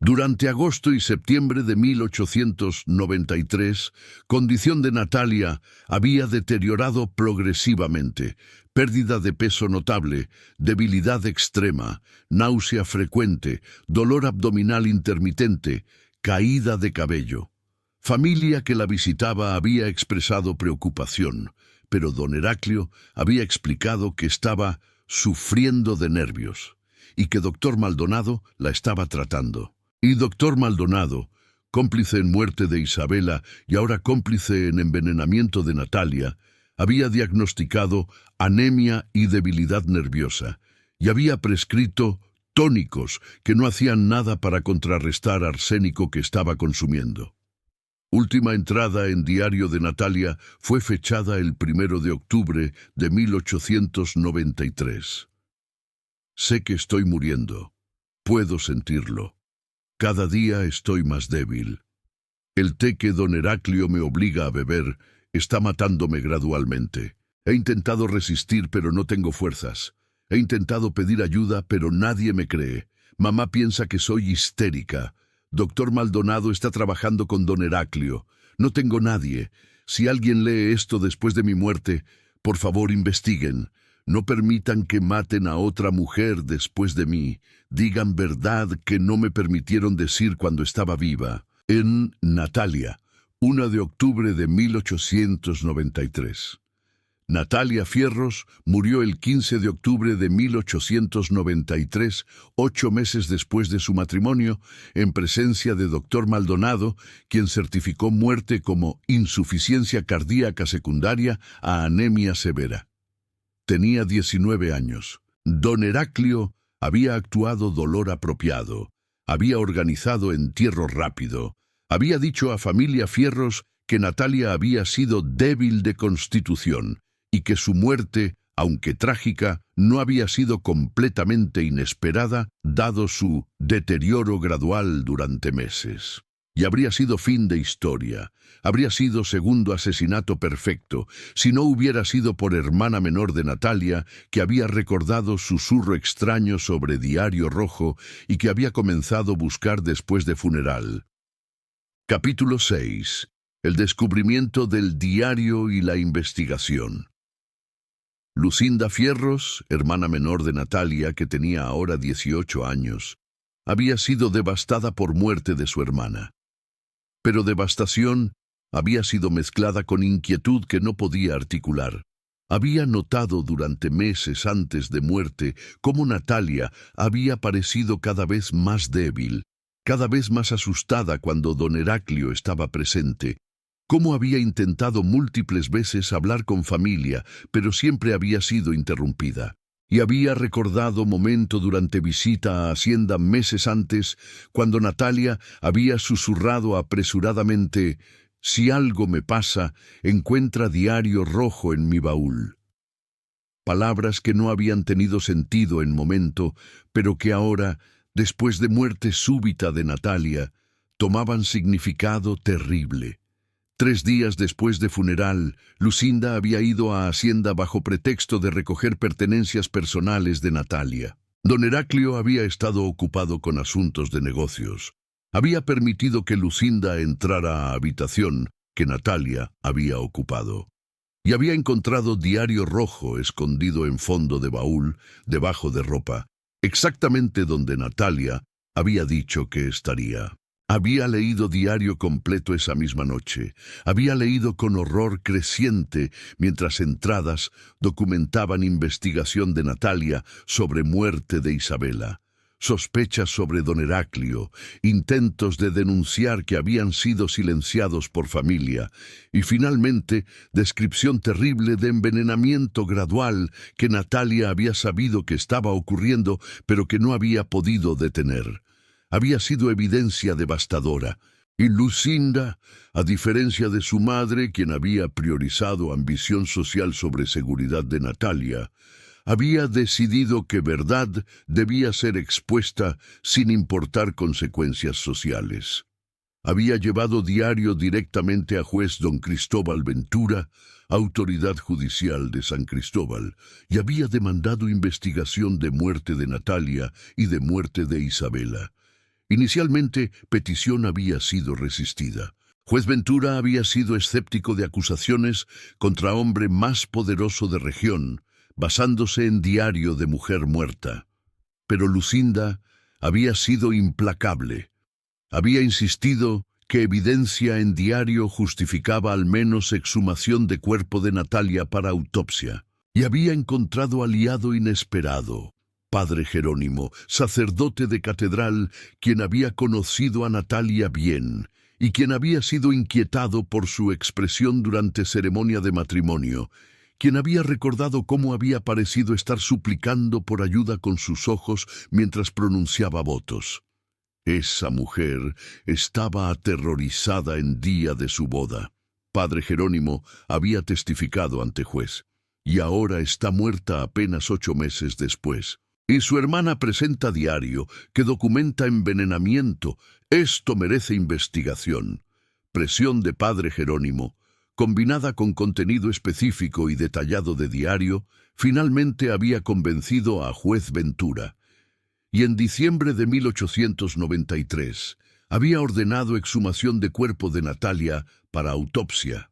Durante agosto y septiembre de 1893, condición de Natalia había deteriorado progresivamente, pérdida de peso notable, debilidad extrema, náusea frecuente, dolor abdominal intermitente, caída de cabello. Familia que la visitaba había expresado preocupación, pero don Heraclio había explicado que estaba sufriendo de nervios y que doctor Maldonado la estaba tratando. Y doctor Maldonado, cómplice en muerte de Isabela y ahora cómplice en envenenamiento de Natalia, había diagnosticado anemia y debilidad nerviosa y había prescrito tónicos que no hacían nada para contrarrestar arsénico que estaba consumiendo. Última entrada en diario de Natalia fue fechada el 1 de octubre de 1893. Sé que estoy muriendo. Puedo sentirlo. Cada día estoy más débil. El té que don Heraclio me obliga a beber está matándome gradualmente. He intentado resistir, pero no tengo fuerzas. He intentado pedir ayuda, pero nadie me cree. Mamá piensa que soy histérica. Doctor Maldonado está trabajando con don Heraclio. No tengo nadie. Si alguien lee esto después de mi muerte, por favor investiguen. No permitan que maten a otra mujer después de mí. Digan verdad que no me permitieron decir cuando estaba viva. En Natalia, 1 de octubre de 1893. Natalia Fierros murió el 15 de octubre de 1893, 8 meses después de su matrimonio, en presencia de doctor Maldonado, quien certificó muerte como insuficiencia cardíaca secundaria a anemia severa. Tenía 19 años. Don Heraclio había actuado dolor apropiado, había organizado entierro rápido, había dicho a familia Fierros que Natalia había sido débil de constitución y que su muerte, aunque trágica, no había sido completamente inesperada, dado su deterioro gradual durante meses. Y habría sido fin de historia, habría sido segundo asesinato perfecto, si no hubiera sido por hermana menor de Natalia, que había recordado susurro extraño sobre Diario Rojo y que había comenzado a buscar después de funeral. Capítulo 6. El descubrimiento del diario y la investigación. Lucinda Fierros, hermana menor de Natalia, que tenía ahora 18 años, había sido devastada por muerte de su hermana. Pero devastación había sido mezclada con inquietud que no podía articular. Había notado durante meses antes de muerte cómo Natalia había parecido cada vez más débil, cada vez más asustada cuando don Heraclio estaba presente, cómo había intentado múltiples veces hablar con familia, pero siempre había sido interrumpida. Y había recordado momento durante visita a Hacienda meses antes, cuando Natalia había susurrado apresuradamente: «Si algo me pasa, encuentra Diario Rojo en mi baúl». Palabras que no habían tenido sentido en momento, pero que ahora, después de muerte súbita de Natalia, tomaban significado terrible. 3 días después de funeral, Lucinda había ido a Hacienda bajo pretexto de recoger pertenencias personales de Natalia. Don Heraclio había estado ocupado con asuntos de negocios. Había permitido que Lucinda entrara a habitación que Natalia había ocupado. Y había encontrado Diario Rojo escondido en fondo de baúl, debajo de ropa, exactamente donde Natalia había dicho que estaría. Había leído diario completo esa misma noche. Había leído con horror creciente mientras entradas documentaban investigación de Natalia sobre muerte de Isabela, sospechas sobre don Heraclio, intentos de denunciar que habían sido silenciados por familia y finalmente descripción terrible de envenenamiento gradual que Natalia había sabido que estaba ocurriendo pero que no había podido detener. Había sido evidencia devastadora, y Lucinda, a diferencia de su madre, quien había priorizado ambición social sobre seguridad de Natalia, había decidido que verdad debía ser expuesta sin importar consecuencias sociales. Había llevado diario directamente a juez don Cristóbal Ventura, autoridad judicial de San Cristóbal, y había demandado investigación de muerte de Natalia y de muerte de Isabela. Inicialmente, petición había sido resistida. Juez Ventura había sido escéptico de acusaciones contra hombre más poderoso de región, basándose en diario de mujer muerta. Pero Lucinda había sido implacable. Había insistido que evidencia en diario justificaba al menos exhumación de cuerpo de Natalia para autopsia, y había encontrado aliado inesperado, Padre Jerónimo, sacerdote de catedral, quien había conocido a Natalia bien, y quien había sido inquietado por su expresión durante ceremonia de matrimonio, quien había recordado cómo había parecido estar suplicando por ayuda con sus ojos mientras pronunciaba votos. Esa mujer estaba aterrorizada en día de su boda. Padre Jerónimo había testificado ante juez, y ahora está muerta apenas 8 meses después. Y su hermana presenta diario que documenta envenenamiento. Esto merece investigación. Presión de Padre Jerónimo, combinada con contenido específico y detallado de diario, finalmente había convencido a juez Ventura. Y en diciembre de 1893 había ordenado exhumación de cuerpo de Natalia para autopsia.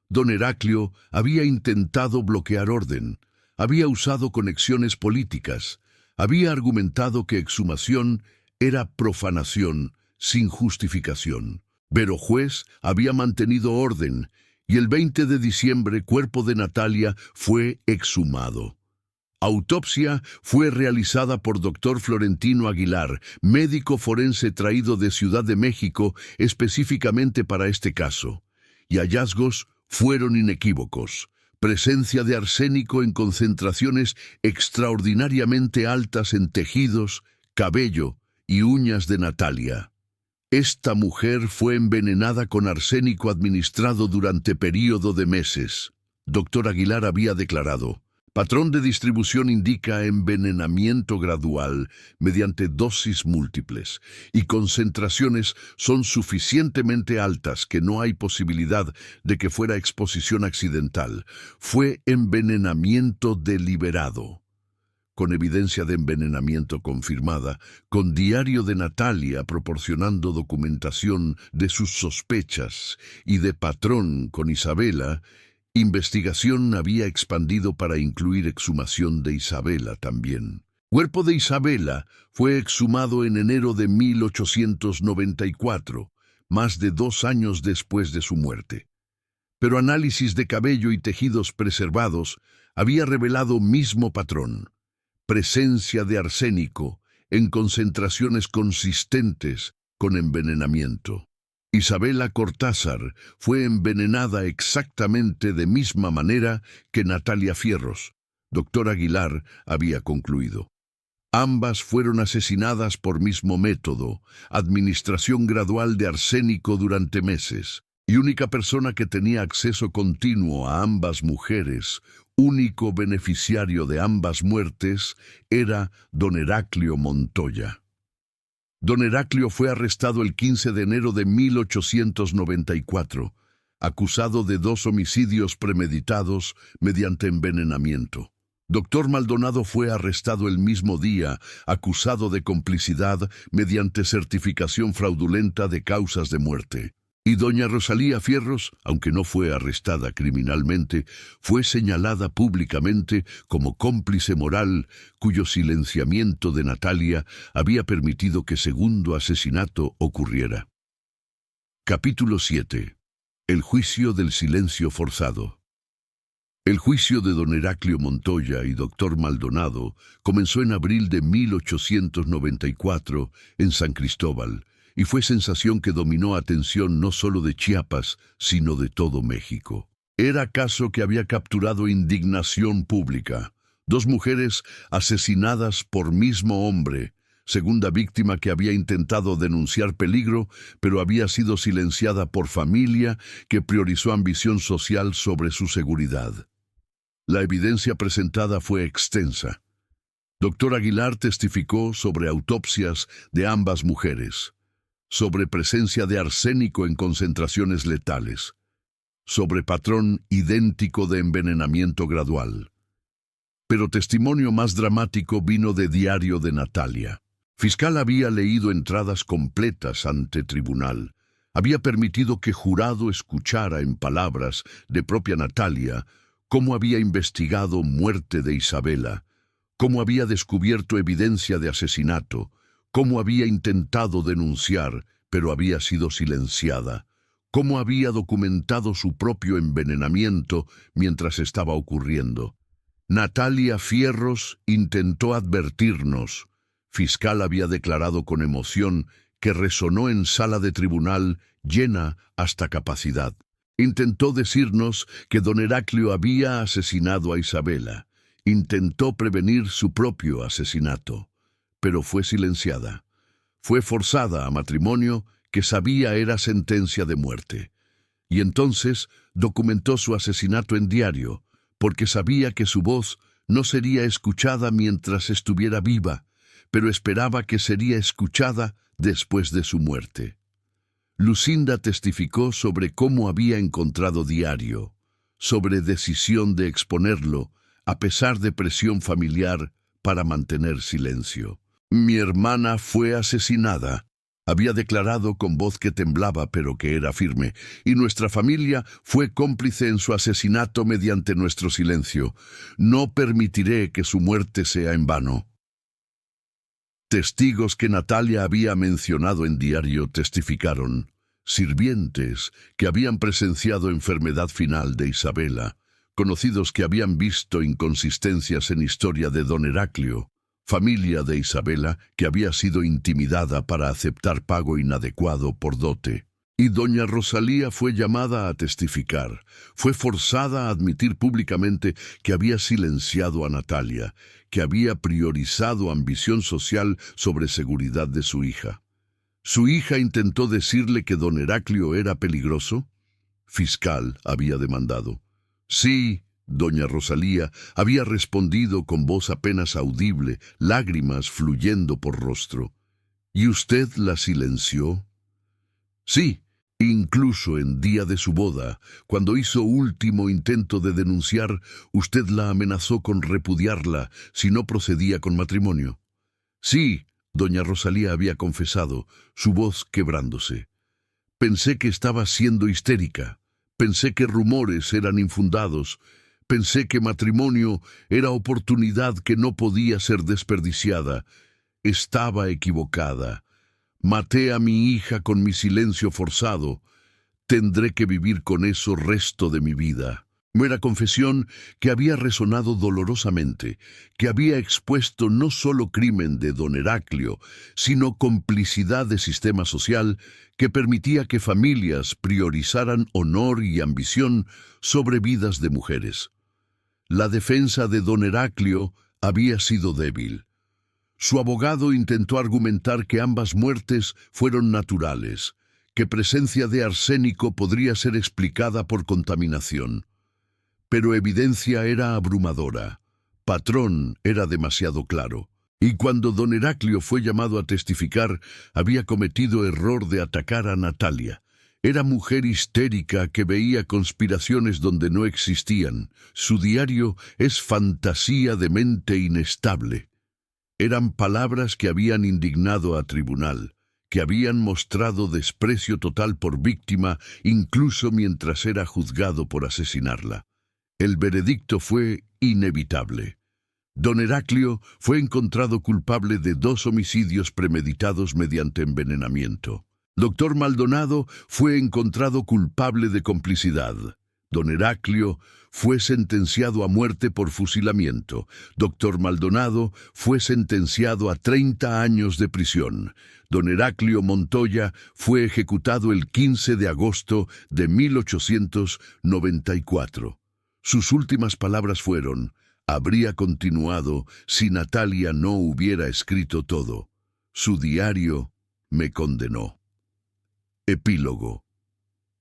Don Heraclio había intentado bloquear orden, había usado conexiones políticas, había argumentado que exhumación era profanación sin justificación. Pero juez había mantenido orden, y el 20 de diciembre cuerpo de Natalia fue exhumado. Autopsia fue realizada por Dr. Florentino Aguilar, médico forense traído de Ciudad de México específicamente para este caso, y hallazgos fueron inequívocos. Presencia de arsénico en concentraciones extraordinariamente altas en tejidos, cabello y uñas de Natalia. Esta mujer fue envenenada con arsénico administrado durante período de meses. Dr. Aguilar había declarado: patrón de distribución indica envenenamiento gradual mediante dosis múltiples, y concentraciones son suficientemente altas que no hay posibilidad de que fuera exposición accidental. Fue envenenamiento deliberado. Con evidencia de envenenamiento confirmada, con diario de Natalia proporcionando documentación de sus sospechas y de patrón con Isabela, investigación había expandido para incluir exhumación de Isabela también. Cuerpo de Isabela fue exhumado en enero de 1894, más de 2 años después de su muerte. Pero análisis de cabello y tejidos preservados había revelado mismo patrón: presencia de arsénico en concentraciones consistentes con envenenamiento. Isabela Cortázar fue envenenada exactamente de misma manera que Natalia Fierros. Dr. Aguilar había concluido. Ambas fueron asesinadas por mismo método, administración gradual de arsénico durante meses, y única persona que tenía acceso continuo a ambas mujeres, único beneficiario de ambas muertes, era don Heraclio Montoya. Don Heraclio fue arrestado el 15 de enero de 1894, acusado de 2 homicidios premeditados mediante envenenamiento. Dr. Maldonado fue arrestado el mismo día, acusado de complicidad mediante certificación fraudulenta de causas de muerte. Y doña Rosalía Fierros, aunque no fue arrestada criminalmente, fue señalada públicamente como cómplice moral, cuyo silenciamiento de Natalia había permitido que segundo asesinato ocurriera. Capítulo 7. El juicio del silencio forzado. El juicio de don Heraclio Montoya y Dr. Maldonado comenzó en abril de 1894 en San Cristóbal, y fue sensación que dominó atención no solo de Chiapas, sino de todo México. Era caso que había capturado indignación pública. 2 mujeres asesinadas por mismo hombre, segunda víctima que había intentado denunciar peligro, pero había sido silenciada por familia que priorizó ambición social sobre su seguridad. La evidencia presentada fue extensa. Dr. Aguilar testificó sobre autopsias de ambas mujeres. sobre presencia de arsénico en concentraciones letales, sobre patrón idéntico de envenenamiento gradual. Pero testimonio más dramático vino de diario de Natalia. Fiscal había leído entradas completas ante tribunal. Había permitido que jurado escuchara en palabras de propia Natalia cómo había investigado muerte de Isabela, cómo había descubierto evidencia de asesinato, cómo había intentado denunciar, pero había sido silenciada, cómo había documentado su propio envenenamiento mientras estaba ocurriendo. Natalia Fierros intentó advertirnos. Fiscal había declarado con emoción que resonó en sala de tribunal llena hasta capacidad. Intentó decirnos que don Heraclio había asesinado a Isabela. Intentó prevenir su propio asesinato, pero fue silenciada. Fue forzada a matrimonio que sabía era sentencia de muerte. Y entonces documentó su asesinato en diario, porque sabía que su voz no sería escuchada mientras estuviera viva, pero esperaba que sería escuchada después de su muerte. Lucinda testificó sobre cómo había encontrado diario, sobre decisión de exponerlo, a pesar de presión familiar para mantener silencio. Mi hermana fue asesinada, había declarado con voz que temblaba pero que era firme, y nuestra familia fue cómplice en su asesinato mediante nuestro silencio. No permitiré que su muerte sea en vano. Testigos que Natalia había mencionado en diario testificaron, sirvientes que habían presenciado enfermedad final de Isabela, conocidos que habían visto inconsistencias en historia de don Heraclio, familia de Isabela que había sido intimidada para aceptar pago inadecuado por dote. Y doña Rosalía fue llamada a testificar, fue forzada a admitir públicamente que había silenciado a Natalia, que había priorizado ambición social sobre seguridad de su hija. ¿Su hija intentó decirle que don Heraclio era peligroso? Fiscal había demandado. Sí, doña Rosalía había respondido con voz apenas audible, lágrimas fluyendo por rostro. ¿Y usted la silenció? Sí. Incluso en día de su boda, cuando hizo último intento de denunciar, usted la amenazó con repudiarla si no procedía con matrimonio. Sí, doña Rosalía había confesado, su voz quebrándose. Pensé que estaba siendo histérica. Pensé que rumores eran infundados. Pensé que matrimonio era oportunidad que no podía ser desperdiciada. Estaba equivocada. Maté a mi hija con mi silencio forzado. Tendré que vivir con eso resto de mi vida. Mera confesión que había resonado dolorosamente, que había expuesto no solo crimen de don Heraclio, sino complicidad de sistema social que permitía que familias priorizaran honor y ambición sobre vidas de mujeres. La defensa de don Heraclio había sido débil. Su abogado intentó argumentar que ambas muertes fueron naturales, que presencia de arsénico podría ser explicada por contaminación. Pero evidencia era abrumadora, patrón era demasiado claro, y cuando don Heraclio fue llamado a testificar, había cometido error de atacar a Natalia. Era mujer histérica que veía conspiraciones donde no existían. Su diario es fantasía de mente inestable. Eran palabras que habían indignado a tribunal, que habían mostrado desprecio total por víctima incluso mientras era juzgado por asesinarla. El veredicto fue inevitable. Don Heraclio fue encontrado culpable de 2 homicidios premeditados mediante envenenamiento. Doctor Maldonado fue encontrado culpable de complicidad. Don Heraclio fue sentenciado a muerte por fusilamiento. Doctor Maldonado fue sentenciado a 30 años de prisión. Don Heraclio Montoya fue ejecutado el 15 de agosto de 1894. Sus últimas palabras fueron: habría continuado si Natalia no hubiera escrito todo. Su diario me condenó. Epílogo.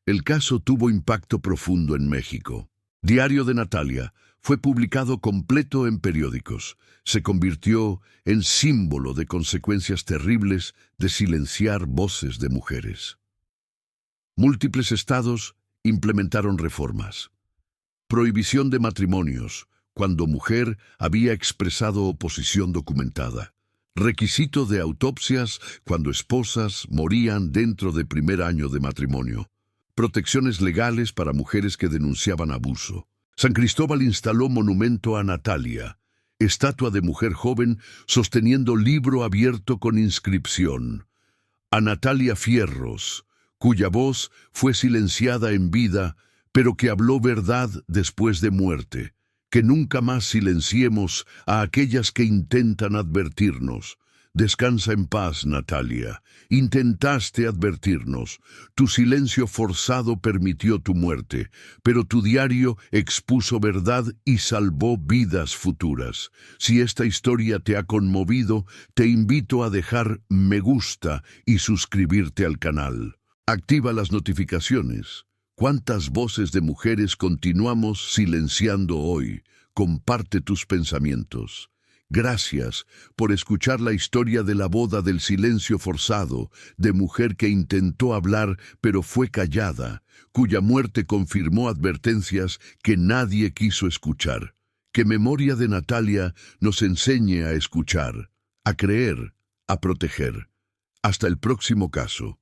El caso tuvo impacto profundo en México. Diario de Natalia fue publicado completo en periódicos. Se convirtió en símbolo de consecuencias terribles de silenciar voces de mujeres. Múltiples estados implementaron reformas. Prohibición de matrimonios, cuando mujer había expresado oposición documentada. Requisito de autopsias cuando esposas morían dentro de primer año de matrimonio. Protecciones legales para mujeres que denunciaban abuso. San Cristóbal instaló monumento a Natalia, estatua de mujer joven sosteniendo libro abierto con inscripción. A Natalia Fierros, cuya voz fue silenciada en vida, pero que habló verdad después de muerte. Que nunca más silenciemos a aquellas que intentan advertirnos. Descansa en paz, Natalia. Intentaste advertirnos. Tu silencio forzado permitió tu muerte, pero tu diario expuso verdad y salvó vidas futuras. Si esta historia te ha conmovido, te invito a dejar me gusta y suscribirte al canal. Activa las notificaciones. ¿Cuántas voces de mujeres continuamos silenciando hoy? Comparte tus pensamientos. Gracias por escuchar la historia de la boda del silencio forzado, de mujer que intentó hablar pero fue callada, cuya muerte confirmó advertencias que nadie quiso escuchar. Que Memoria de Natalia nos enseñe a escuchar, a creer, a proteger. Hasta el próximo caso.